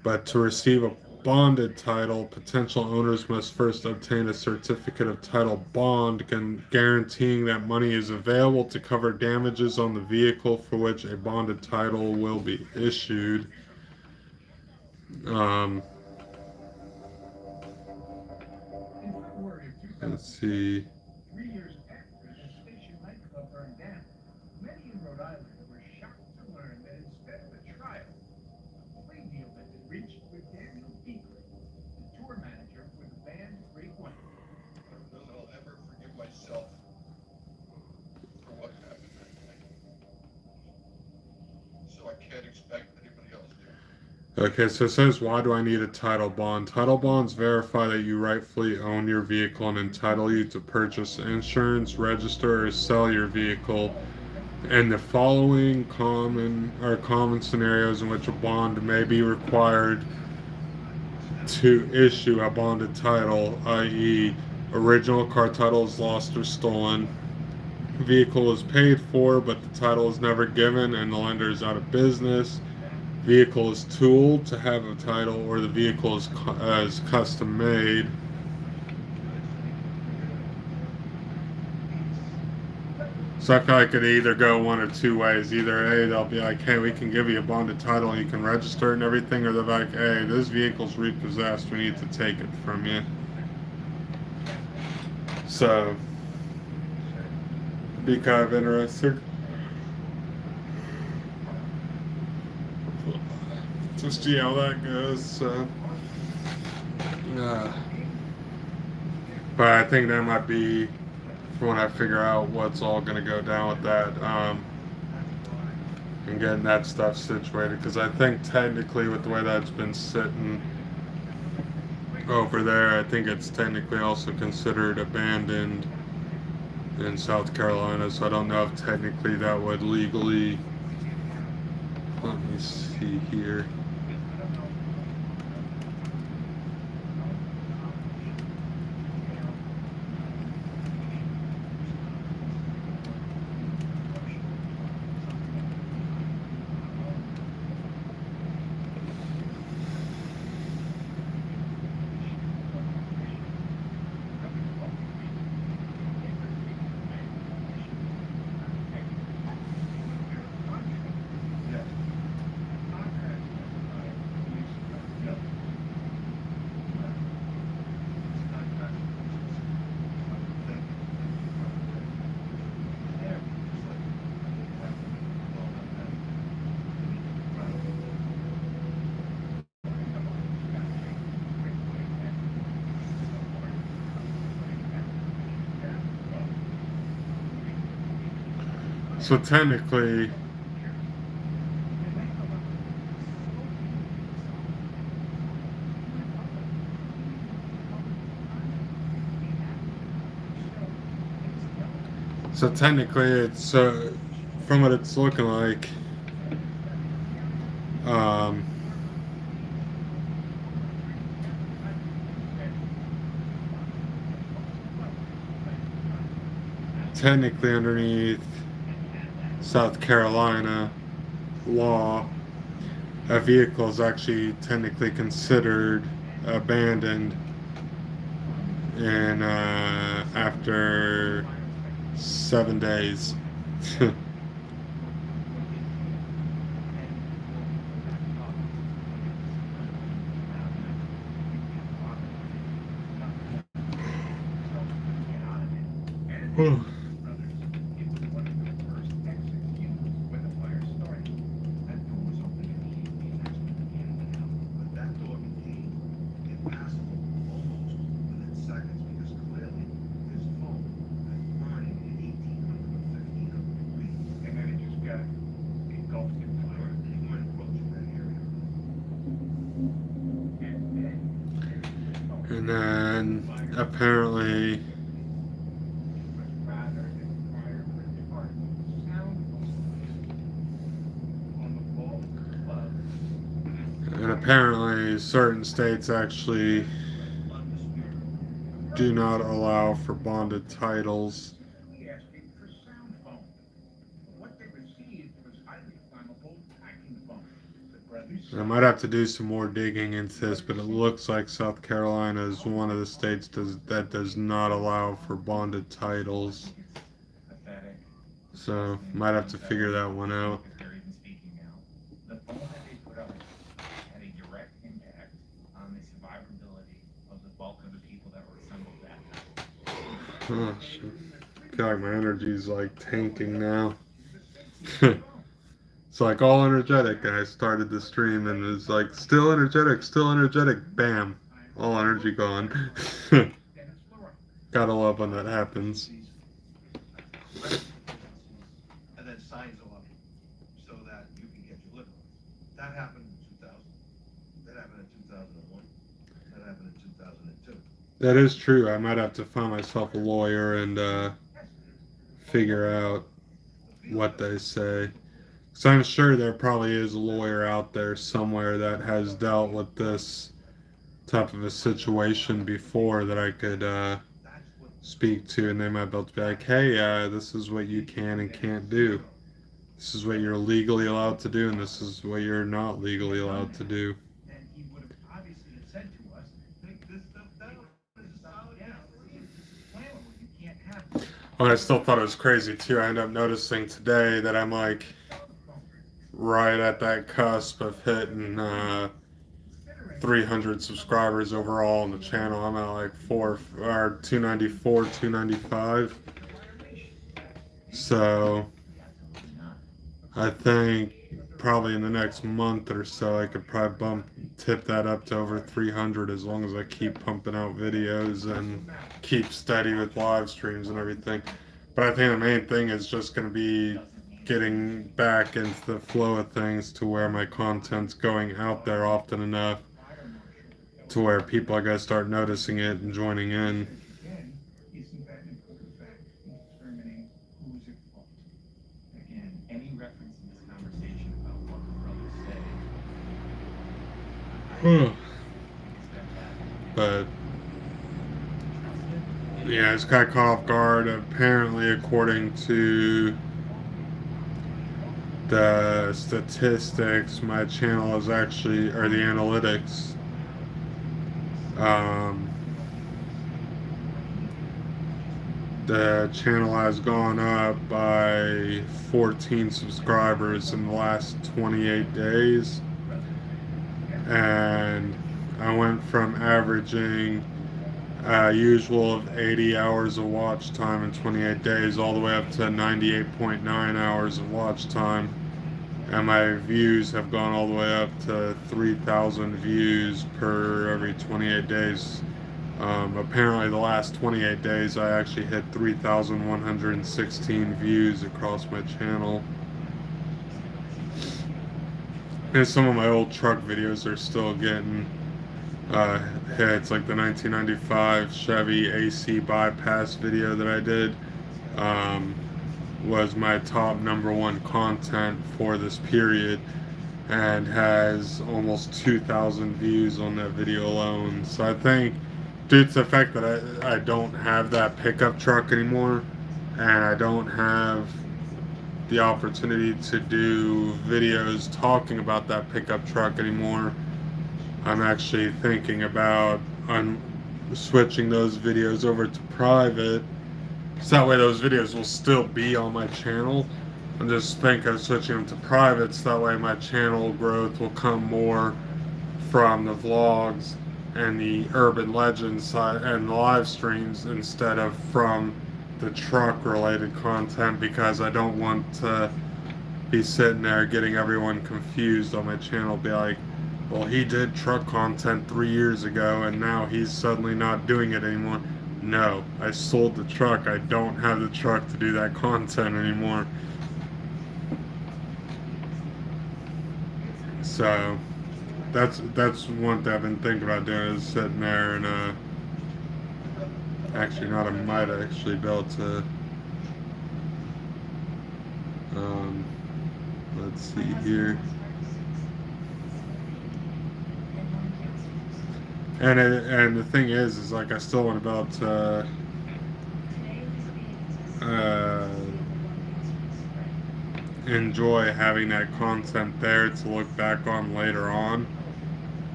But to receive a bonded title, potential owners must first obtain a certificate of title bond guaranteeing that money is available to cover damages on the vehicle for which a bonded title will be issued. Um, let's see. 3 years after the Station nightclub burned down, many in Rhode Island were shocked to learn that instead of a trial, a plea deal had been reached with Daniel Beakley, the tour manager for the band Great White. I don't know that I'll ever forgive myself for what happened that night. So I can't expect anybody else to. Okay, so it says, why do I need a title bond? Title bonds verify that you rightfully own your vehicle and entitle you to purchase insurance, register, or sell your vehicle. And the following common scenarios in which a bond may be required to issue a bonded title, i.e., original car title is lost or stolen, vehicle is paid for but the title is never given and the lender is out of business, vehicle is tooled to have a title, or the vehicle is custom made. So I feel like it could either go one or two ways. Either A, they'll be like, hey, we can give you a bonded title and you can register it and everything, or they're like, hey, this vehicle's repossessed, we need to take it from you. So, be kind of interesting to see how that goes. So, but I think that might be when I figure out what's all going to go down with that, and getting that stuff situated. Because I think technically, with the way that's been sitting over there, I think it's technically also considered abandoned in South Carolina. So I don't know if technically that would legally. Let me see here. So technically, it's from what it's looking like. Technically, underneath South Carolina law, a vehicle is actually technically considered abandoned in after 7 days. Whew. Brothers, it was one of the first exits used when the fire started. That door was open immediately, and that's when the cannon went out. But that door became impassable almost within seconds because clearly his phone was burning at 1800 or 1500 degrees. And then it just got engulfed in fire. They weren't approaching that area. And then apparently certain states actually do not allow for bonded titles. We asked him for sound phone. What they received was highly flammable packing foam. The brothers I might have to do some more digging into this, but it looks like South Carolina is one of the states that does not allow for bonded titles. pathetic. So might have to figure that one out. They're even speaking now. The phone that they put up had a direct impact on the survivability of the bulk of the people that were assembled that night. Oh, shit. I feel like my energy's like tanking now. It's like all energetic, and I started the stream and it's like still energetic, bam, all energy gone. Gotta love when that happens. And then signs them up so that you can get your liquor. That happened in 2000. That happened in 2001. That happened in 2002. That is true. I might have to find myself a lawyer and figure out what they say. So I'm sure there probably is a lawyer out there somewhere that has dealt with this type of a situation before that I could speak to, and they might be able to be like, hey, this is what you can and can't do. This is what you're legally allowed to do, and this is what you're not legally allowed to do. And he would have obviously said to us, take this stuff down. This is solid down. This is flammable. You can't have this. Oh, I still thought it was crazy too. I ended up noticing today that I'm like right at that cusp of hitting 300 subscribers overall on the channel. I'm at like 294, 295. So I think probably in the next month or so I could probably tip that up to over 300 as long as I keep pumping out videos and keep steady with live streams and everything. But I think the main thing is just going to be getting back into the flow of things to where my content's going out there often enough to where people are going to start noticing it and joining in. Again, isn't that an important fact in determining who's at fault? Again, any reference in this conversation about what the brothers say. But yeah, I just got caught off guard. Apparently, according to the statistics, my channel is actually, or the analytics, the channel has gone up by 14 subscribers in the last 28 days, and I went from averaging usual of 80 hours of watch time in 28 days all the way up to 98.9 hours of watch time, and my views have gone all the way up to 3,000 views per every 28 days. Apparently the last 28 days I actually hit 3,116 views across my channel. And some of my old truck videos are still getting hits, like the 1995 Chevy AC bypass video that I did was my top #1 content for this period and has almost 2,000 views on that video alone. So I think due to the fact that I don't have that pickup truck anymore and I don't have the opportunity to do videos talking about that pickup truck anymore, I'm actually thinking about switching those videos over to private, so that way those videos will still be on my channel. I just think of switching them to private, so that way my channel growth will come more from the vlogs and the urban legends side and the live streams instead of from the truck related content because I don't want to be sitting there getting everyone confused on my channel. Be like, well, he did truck content 3 years ago and now he's suddenly not doing it anymore. No, I sold the truck. I don't have the truck to do that content anymore. So that's one thing I've been thinking about doing, is sitting there and actually not, I might actually be able to let's see here. And the thing is like I still want to be able to enjoy having that content there to look back on later on.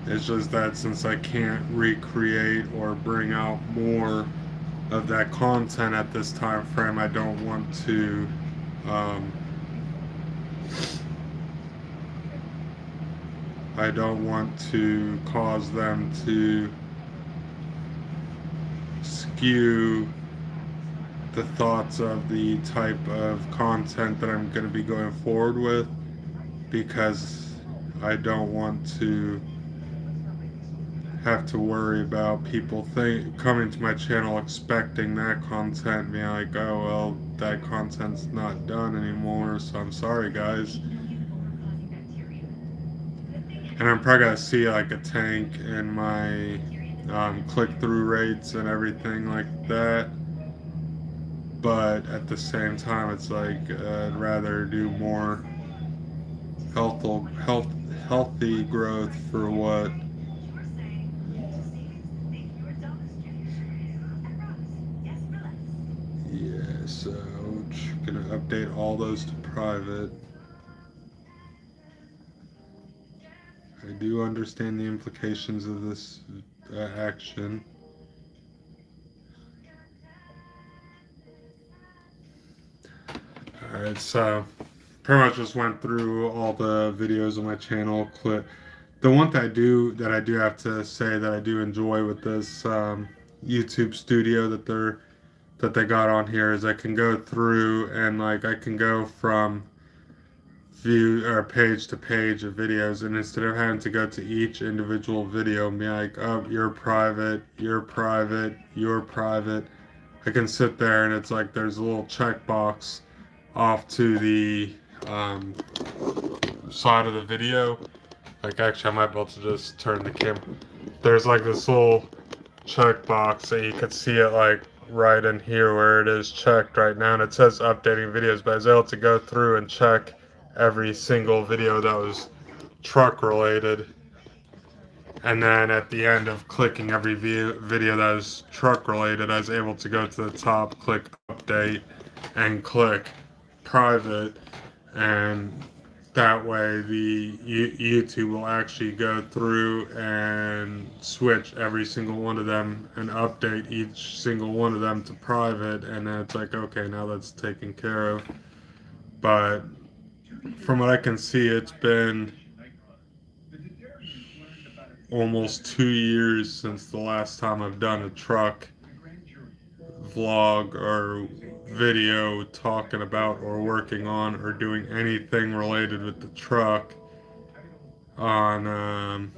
It's just that since I can't recreate or bring out more of that content at this time frame, I don't want to cause them to skew the thoughts of the type of content that I'm going to be going forward with, because I don't want to have to worry about people coming to my channel expecting that content, being like, oh well, that content's not done anymore, so I'm sorry guys. And I'm probably gonna see like a tank in my click-through rates and everything like that, but at the same time it's like I'd rather do more healthy growth for what. Yeah, so gonna update all those to private. I do understand the implications of this action. Alright, so pretty much just went through all the videos on my channel. The one thing that I do have to say that I do enjoy with this YouTube studio that they got on here is I can go through and like I can go from view or page to page of videos, and instead of having to go to each individual video and be like, oh, you're private, you're private, you're private, I can sit there and it's like there's a little checkbox off to the side of the video. Like actually I might be able to just turn the camera. There's like this little checkbox that you can see it like right in here where it is checked right now, and it says updating videos, but I was able to go through and check every single video that was truck related, and then at the end of clicking every video that was truck related, I was able to go to the top, click update, and click private, and that way the YouTube will actually go through and switch every single one of them and update each single one of them to private, and then it's like, okay, now that's taken care of. But from what I can see, it's been almost 2 years since the last time I've done a truck vlog or video talking about or working on or doing anything related with the truck on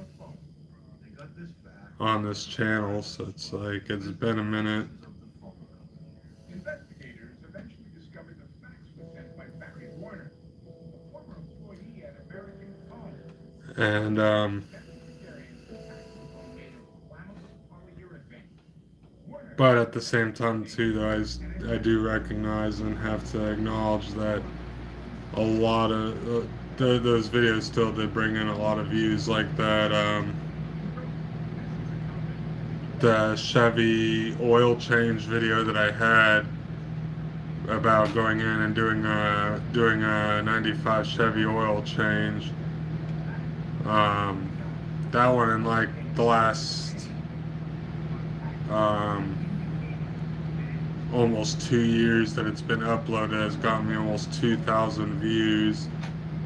this channel. So it's like it's been a minute. Investigators eventually discovered the fax was sent by Barry Warner, a former employee at American Phone. And but at the same time too, though, I do recognize and have to acknowledge that a lot of those videos still did bring in a lot of views, like that the Chevy oil change video that I had about going in and doing a 95 Chevy oil change. That one in like the last almost 2 years that it's been uploaded has gotten me almost 2,000 views.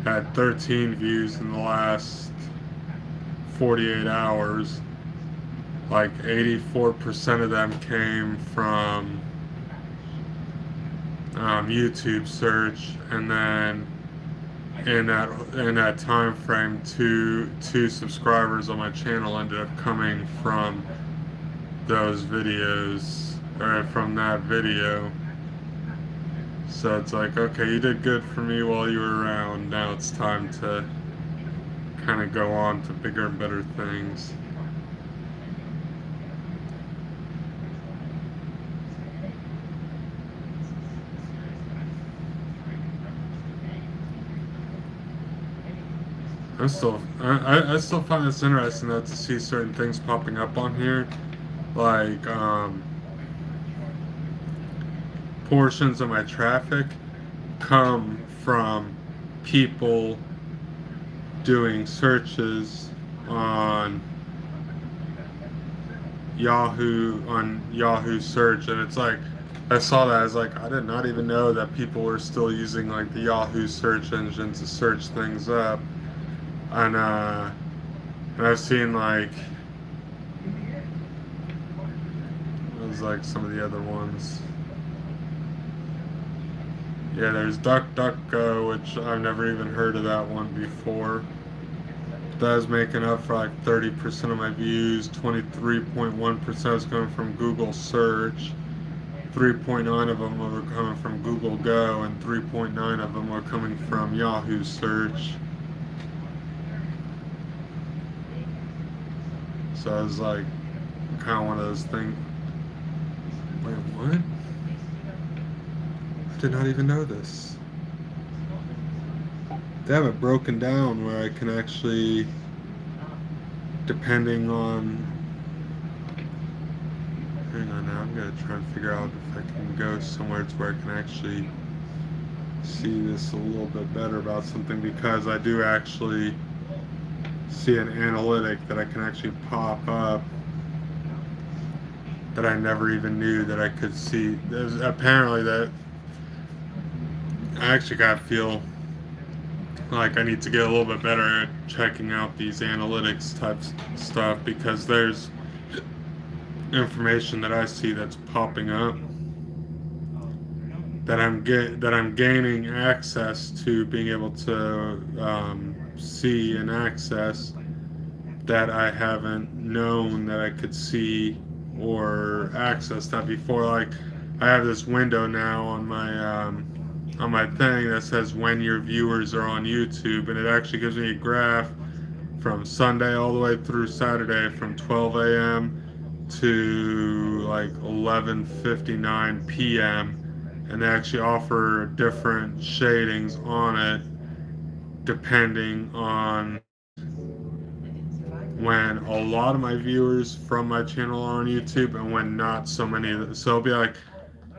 Had 13 views in the last 48 hours. Like 84% of them came from YouTube search, and then in that time frame, two subscribers on my channel ended up coming from those videos, or from that video. So it's like, okay, you did good for me while you were around. Now it's time to kind of go on to bigger and better things. I still find this interesting though, to see certain things popping up on here, like portions of my traffic come from people doing searches on Yahoo search, and it's like I saw that, I was like, I did not even know that people were still using like the Yahoo search engine to search things up. And I've seen like, it was like some of the other ones. Yeah, there's DuckDuckGo, which I've never even heard of that one before. That is making up for like 30% of my views. 23.1% is coming from Google search. 3.9 of them are coming from Google Go, and 3.9 of them are coming from Yahoo search. So I was like, kind of one of those things. Wait, what? I did not even know this. They have it broken down where I can actually, depending on. Hang on now, I'm gonna try and figure out if I can go somewhere to where I can actually see this a little bit better about something, because I do actually see an analytic that I can actually pop up that I never even knew that I could see. There's apparently that I actually gotta feel like I need to get a little bit better at checking out these analytics type stuff, because there's information that I see that's popping up that I'm gaining access to, being able to see and access, that I haven't known that I could see or access that before. Like, I have this window now on my thing that says when your viewers are on YouTube, and it actually gives me a graph from Sunday all the way through Saturday, from 12 a.m. to like 11:59 p.m. and they actually offer different shadings on it depending on when a lot of my viewers from my channel are on YouTube and when not so many of them. So it'll be like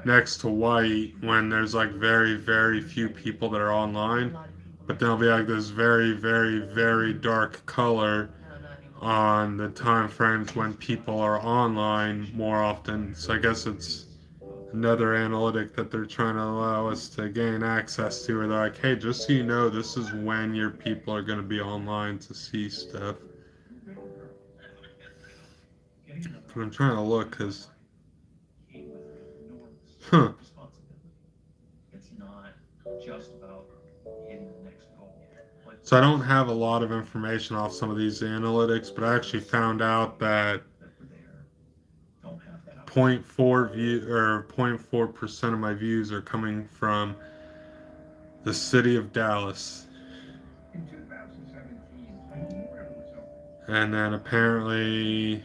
next to white when there's like very, very few people that are online, but then it'll be like this very, very, very dark color on the time frames when people are online more often. So I guess it's another analytic that they're trying to allow us to gain access to, where they're like, hey, just so you know, this is when your people are going to be online to see stuff. But I'm trying to look, because huh. It's not just about hitting the next goal. So I don't have a lot of information off some of these analytics, but I actually found out that 0.4% of my views are coming from the city of Dallas. And then apparently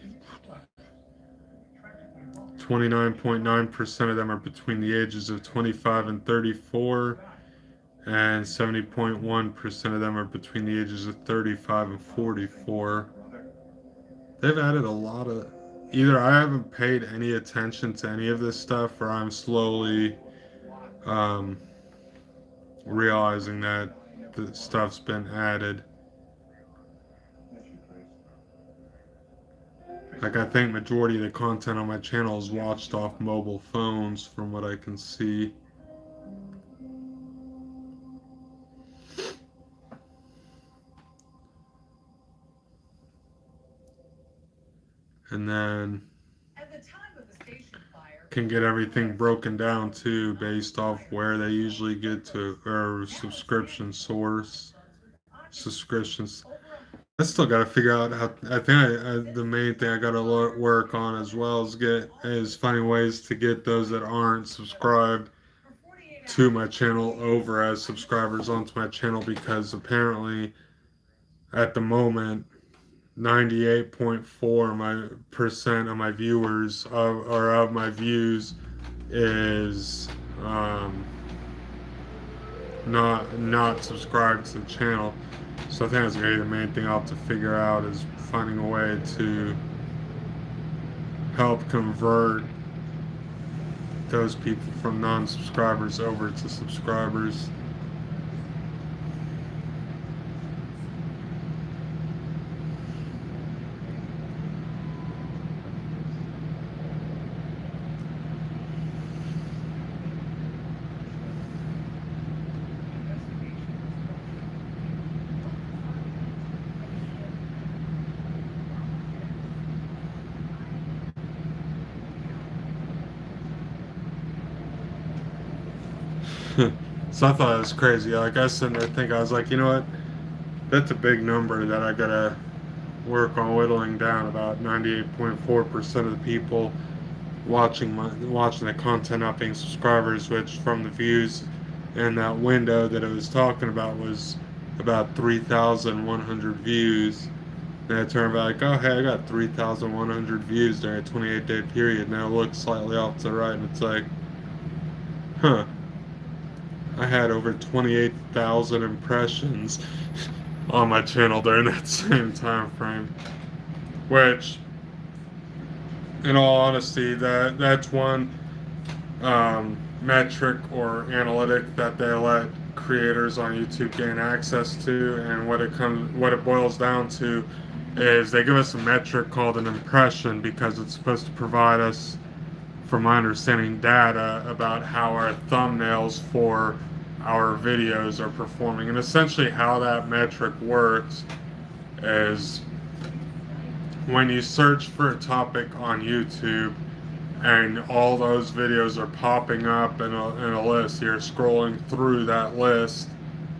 29.9% of them are between the ages of 25 and 34, and 70.1% of them are between the ages of 35 and 44. They've added a lot of, either I haven't paid any attention to any of this stuff, or I'm slowly realizing that the stuff's been added. Like, I think majority of the content on my channel is watched off mobile phones, from what I can see. And then At the time of the station fire, can get everything broken down too based off where they usually get to or subscription source subscriptions. I still got to figure out how. I think the main thing I got to work on as well is finding ways to get those that aren't subscribed to my channel over as subscribers onto my channel, because apparently at the moment 98.4 my percent of my viewers of my views is not subscribed to the channel. So I think that's gonna be the main thing I'll have to figure out, is finding a way to help convert those people from non-subscribers over to subscribers. So I thought it was crazy. Like, I was sitting there thinking, I was like, you know what? That's a big number that I gotta work on whittling down. About 98.4% of the people watching the content not being subscribers, which from the views in that window that it was talking about was about 3,100 views. And I turned back like, oh hey, I got 3,100 views during a 28-day period. Now it looks slightly off to the right, and it's like, huh. I had over 28,000 impressions on my channel during that same time frame. Which, in all honesty, that's one metric or analytic that they let creators on YouTube gain access to, and what it boils down to is they give us a metric called an impression, because it's supposed to provide us, from my understanding, data about how our thumbnails for our videos are performing. And essentially how that metric works is, when you search for a topic on YouTube and all those videos are popping up in a list, you're scrolling through that list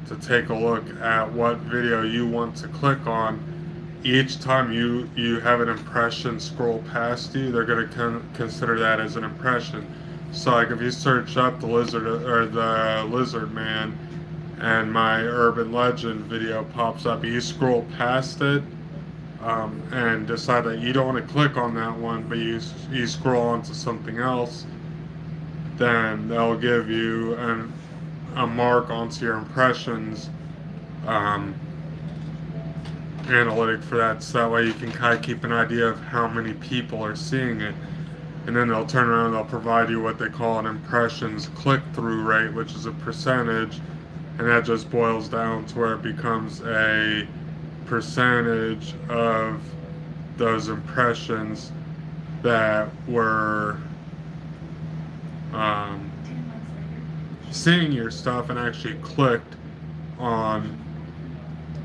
to take a look at what video you want to click on. Each time you have an impression scroll past you, they're going to consider that as an impression. So like if you search up the lizard man and my urban legend video pops up, you scroll past it and decide that you don't want to click on that one, but you scroll on to something else, then they'll give you a mark onto your impressions analytic for that, so that way you can kind of keep an idea of how many people are seeing it. And then they'll turn around and they'll provide you what they call an impressions click-through rate, which is a percentage, and that just boils down to where it becomes a percentage of those impressions that were seeing your stuff and actually clicked on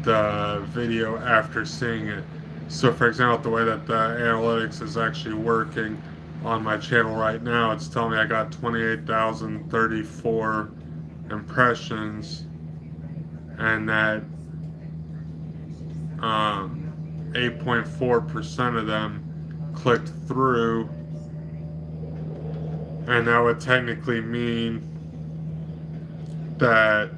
the video after seeing it. So for example, the way that the analytics is actually working on my channel right now, it's telling me I got 28,034 impressions, and that 8.4% of them clicked through, and that would technically mean that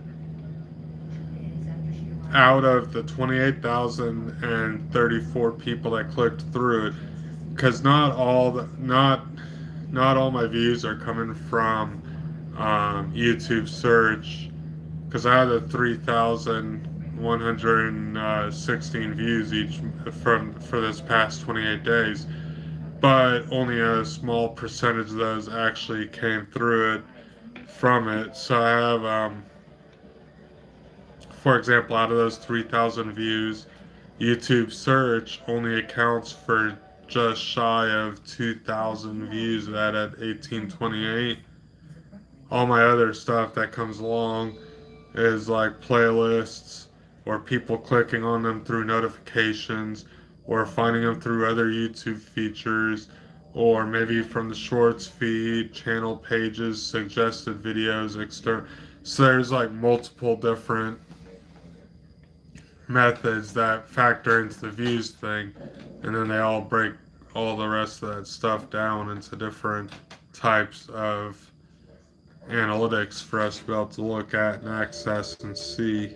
out of the 28,034 people that clicked through it, because not all my views are coming from YouTube search, because I had the 3,116 views each for this past 28 days, but only a small percentage of those actually came through it from it. So I have for example, out of those 3,000 views, YouTube search only accounts for just shy of 2,000 views of that at 1828. All my other stuff that comes along is like playlists, or people clicking on them through notifications, or finding them through other YouTube features, or maybe from the shorts feed, channel pages, suggested videos, external. So there's like multiple different methods that factor into the views thing, and then they all break all the rest of that stuff down into different types of analytics for us to be able to look at and access and see.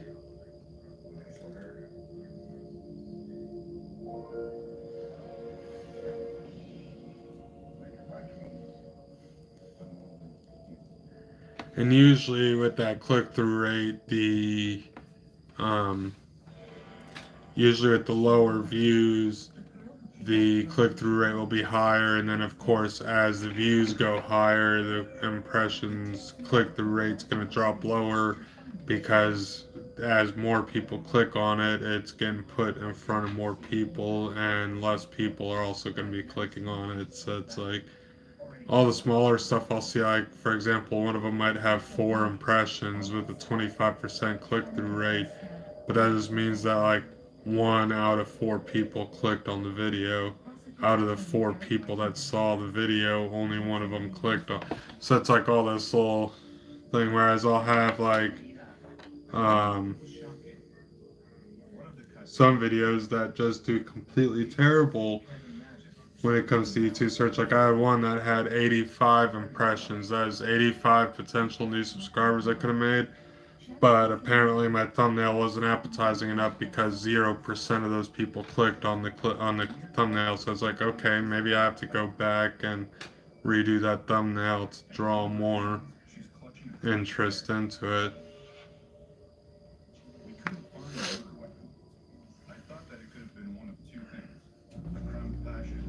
And usually with that click-through rate, usually with the lower views, the click-through rate will be higher, and then of course as the views go higher, the impressions click-through rate's going to drop lower, because as more people click on it, it's getting put in front of more people, and less people are also going to be clicking on it. So it's like all the smaller stuff I'll see, like for example, one of them might have 4 impressions with a 25% click-through rate, but that just means that like 1 out of 4 people clicked on the video. Out of the 4 people that saw the video, only 1 of them clicked on. So it's like all this little thing. Whereas I'll have like some videos that just do completely terrible when it comes to YouTube search. Like I had one that had 85 impressions. That is 85 potential new subscribers I could have made. But apparently my thumbnail wasn't appetizing enough because 0% of those people clicked on the thumbnail. So it's like, okay, maybe I have to go back and redo that thumbnail to draw more interest into it. We couldn't find another weapon. I thought that it could have been one of 2 things: a crime of passion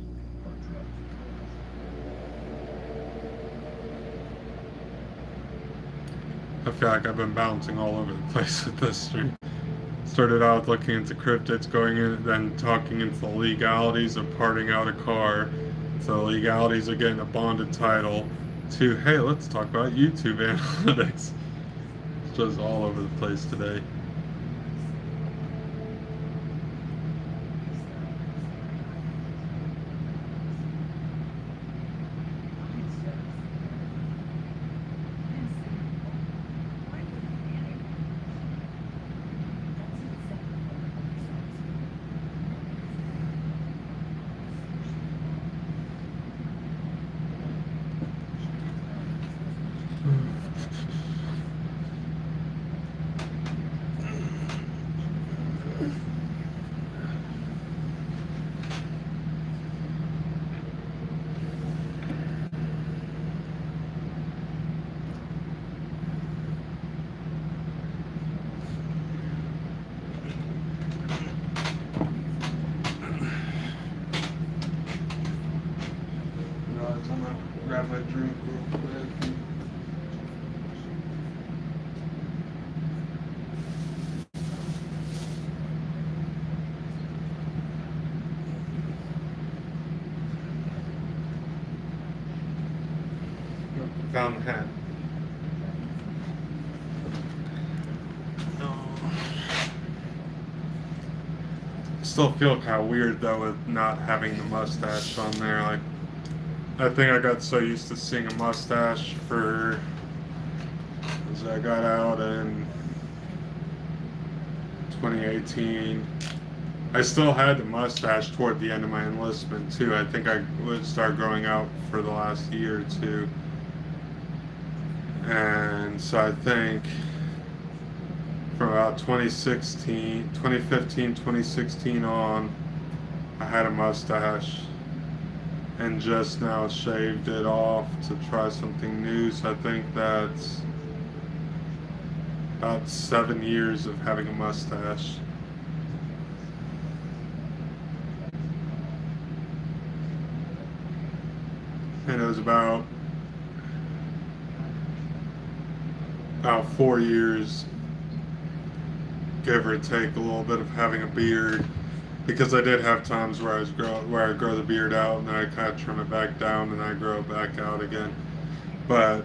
or drugs. I feel like I've been bouncing all over the place with this stream. Started out looking into cryptids, going in, then talking into the legalities of parting out a car, to the legalities of getting a bonded title, to hey, let's talk about YouTube analytics. It's just all over the place today. Grab my drink real quick. Found the hat. Still feel kind of weird though with not having the mustache on there. Like, I think I got so used to seeing a mustache for as I got out in 2018. I still had the mustache toward the end of my enlistment too. I think I would start growing out for the last year or two. And so I think from about 2015, 2016 on, I had a mustache and just now shaved it off to try something new. So I think that's about 7 years of having a mustache. And it was about 4 years, give or take, a little bit of having a beard, because I did have times where I grow the beard out and then I kind of trim it back down and I grow it back out again. But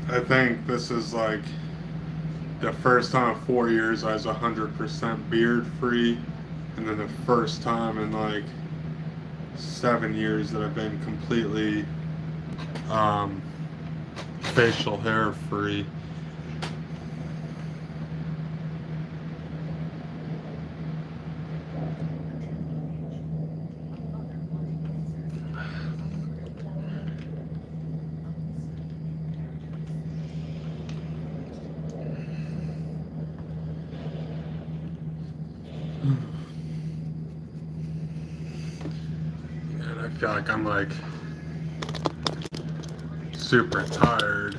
I think this is like the first time in 4 years I was 100% beard free, and then the first time in like 7 years that I've been completely facial hair free. And I feel like I'm like super tired,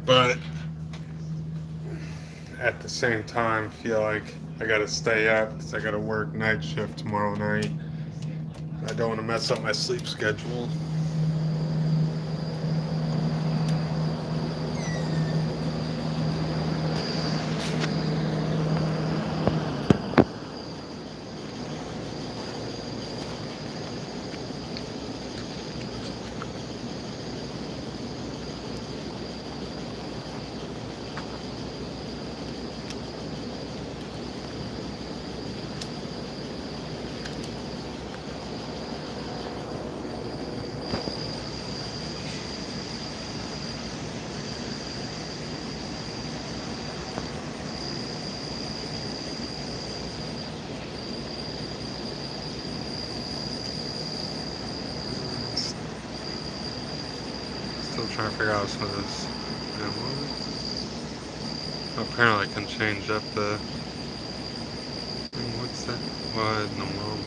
but at the same time feel like I gotta stay up because I gotta work night shift tomorrow night. I don't want to mess up my sleep schedule. Still trying to figure out some of this. Apparently I can change up the... What's that? What in the world?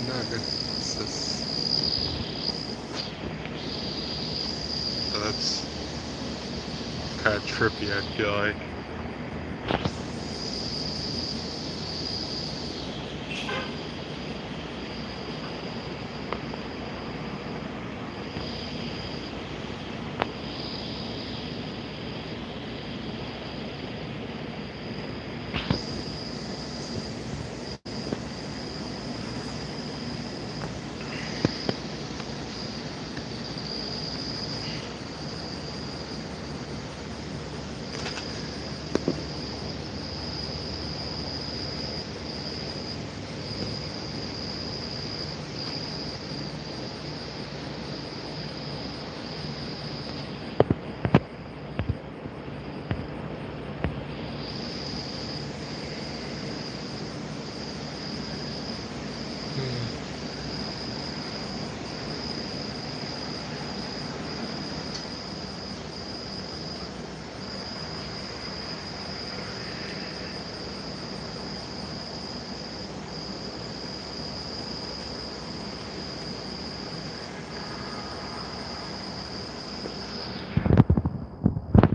Not good. What's this? So that's kind of trippy, I feel like.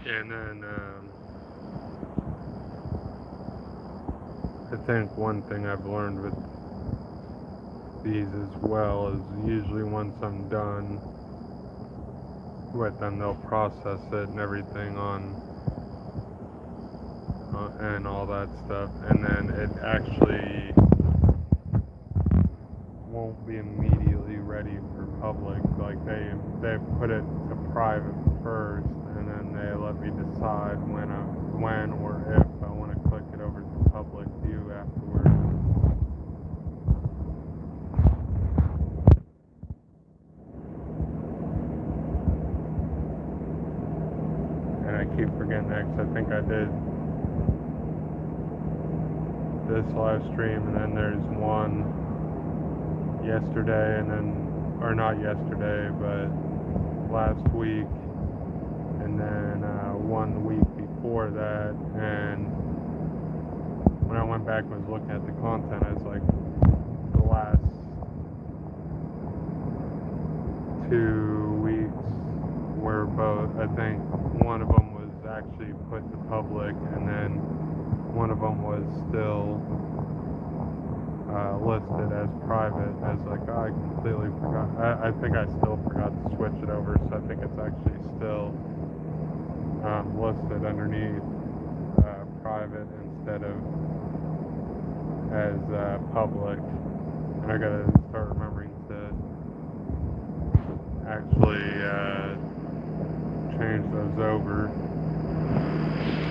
And then I think one thing I've learned with these as well is usually once I'm done with them, they'll process it and everything on and all that stuff, and then it actually won't be immediately ready for public. Like they put it to private first, and then they let me decide when or if I want to click it over to public view afterwards. And I keep forgetting that because I think I did this live stream, and then there's one yesterday, and then, or not yesterday, but last week, and then 1 week before that. And when I went back and was looking at the content, I was like, the last 2 weeks were both, I think one of them was actually put to public, and then one of them was still listed as private. I was like, oh, I completely forgot. I think I still forgot to switch it over, so I think it's actually still listed underneath private instead of as public. And I gotta start remembering to actually change those over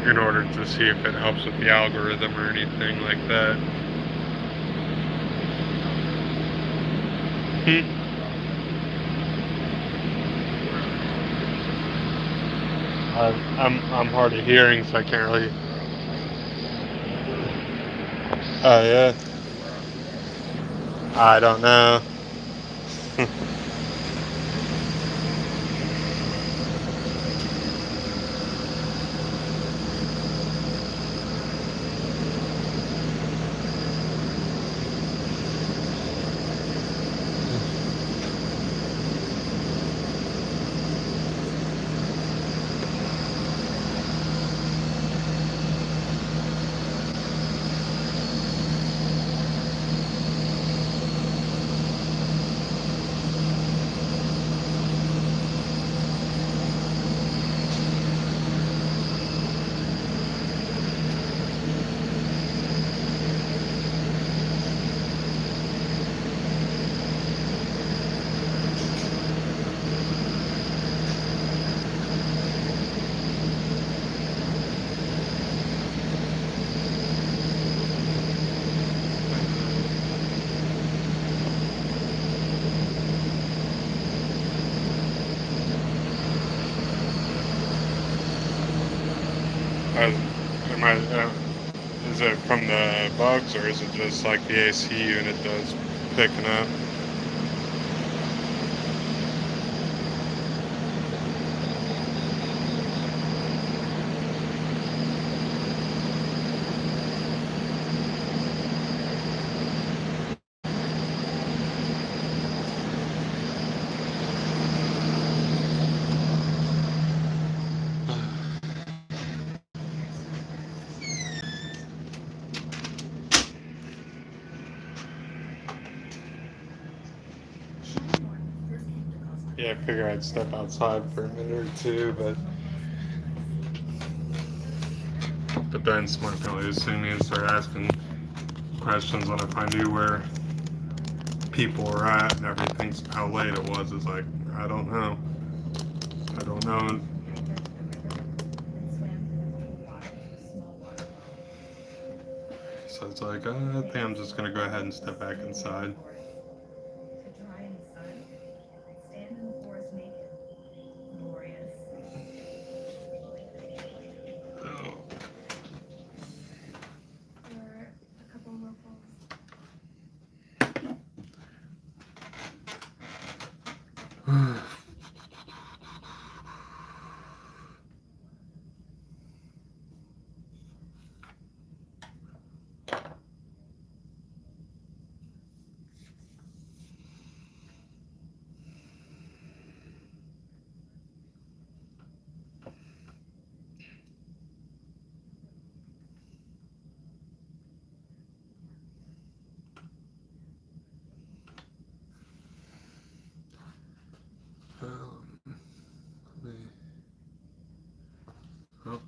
in order to see if it helps with the algorithm or anything like that. Hmm. I'm hard of hearing, so I can't really. Oh yeah. I don't know. Am I? Is it from the bugs, or is it just like the AC unit does picking up? Yeah, I figure I'd step outside for a minute or two, but then someone can really assume me and start asking questions on if I knew where people were at and everything, how late it was. It's like, I don't know. I don't know. So it's like, I think I'm just gonna go ahead and step back inside. Oh.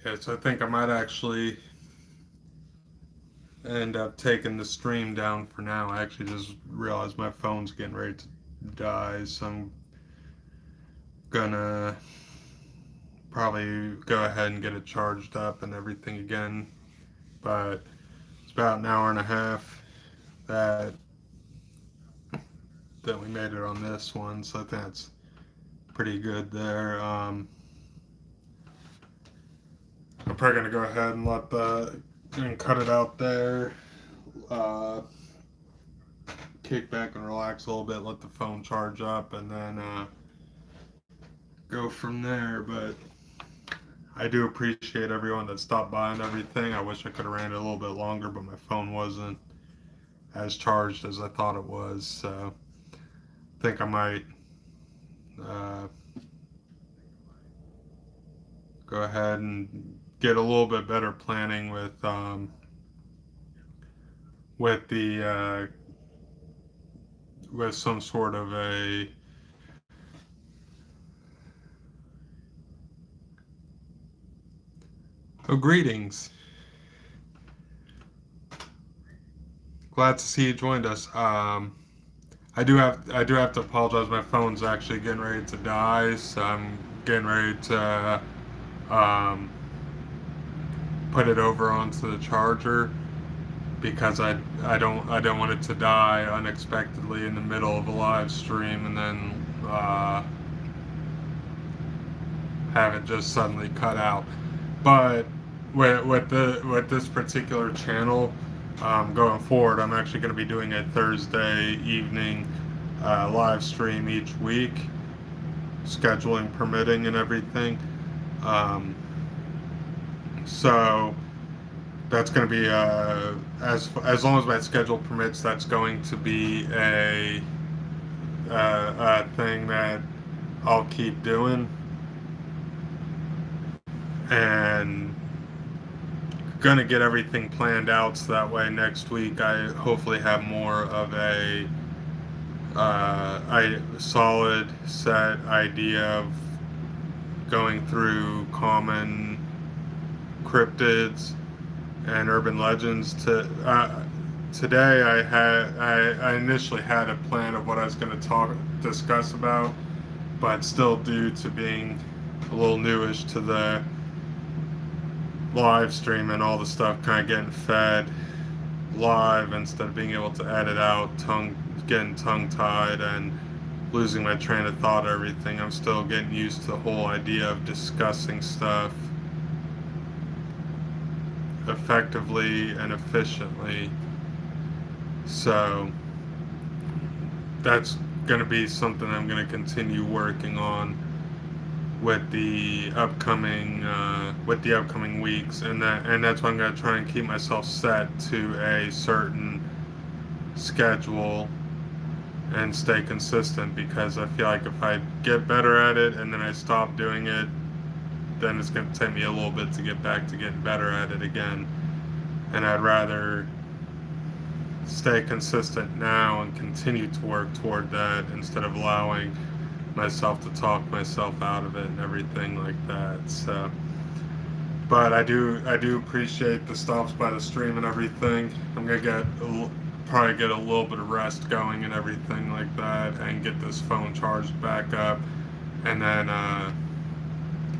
Yeah, so I think I might actually end up taking the stream down for now. I actually just realized my phone's getting ready to die, so I'm gonna probably go ahead and get it charged up and everything again. But it's about an hour and a half that we made it on this one, so I think that's pretty good there. I'm probably gonna go ahead and cut it out there. Uh, Kick back and relax a little bit, let the phone charge up, and then go from there. But I do appreciate everyone that stopped by and everything. I wish I could have ran it a little bit longer, but my phone wasn't as charged as I thought it was. So I think I might uh, go ahead and get a little bit better planning with the with some sort of a greetings. Glad to see you joined us. I do have to apologize. My phone's actually getting ready to die, so I'm getting ready to um, put it over onto the charger. because I don't want it to die unexpectedly in the middle of a live stream and then have it just suddenly cut out. But with this particular channel, going forward, I'm actually going to be doing a Thursday evening live stream each week, scheduling permitting and everything. So that's going to be as long as my schedule permits. That's going to be a thing that I'll keep doing, and gonna get everything planned out so that way next week I hopefully have more of a solid set idea of going through common cryptids and urban legends. Today I initially had a plan of what I was going to discuss about, but still, due to being a little newish to the live stream and all the stuff kind of getting fed live instead of being able to edit out, getting tongue-tied and losing my train of thought, everything. I'm still getting used to the whole idea of discussing stuff effectively and efficiently. So that's going to be something I'm going to continue working on with the upcoming weeks, and that's why I'm going to try and keep myself set to a certain schedule and stay consistent, because I feel like if I get better at it and then I stop doing it, then it's going to take me a little bit to get back to getting better at it again. And I'd rather stay consistent now and continue to work toward that instead of allowing myself to talk myself out of it and everything like that. So, but I do appreciate the stops by the stream and everything. I'm gonna probably get a little bit of rest going and everything like that, and get this phone charged back up, and then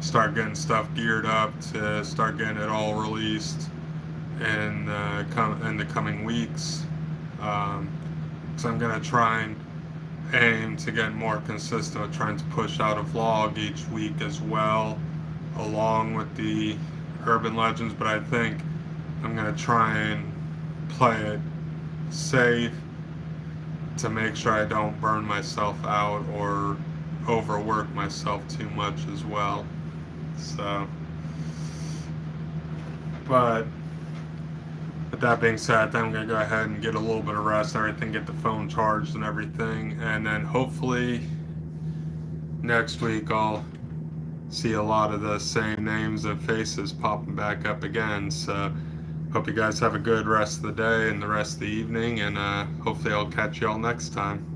start getting stuff geared up to start getting it all released in the coming weeks. So I'm gonna try and aim to get more consistent with trying to push out a vlog each week as well, along with the urban legends. But I think I'm gonna try and play it safe to make sure I don't burn myself out or overwork myself too much as well. So, but with that being said, I think I'm going to go ahead and get a little bit of rest and everything, get the phone charged and everything, and then hopefully next week I'll see a lot of the same names and faces popping back up again. So hope you guys have a good rest of the day and the rest of the evening, and hopefully I'll catch you all next time.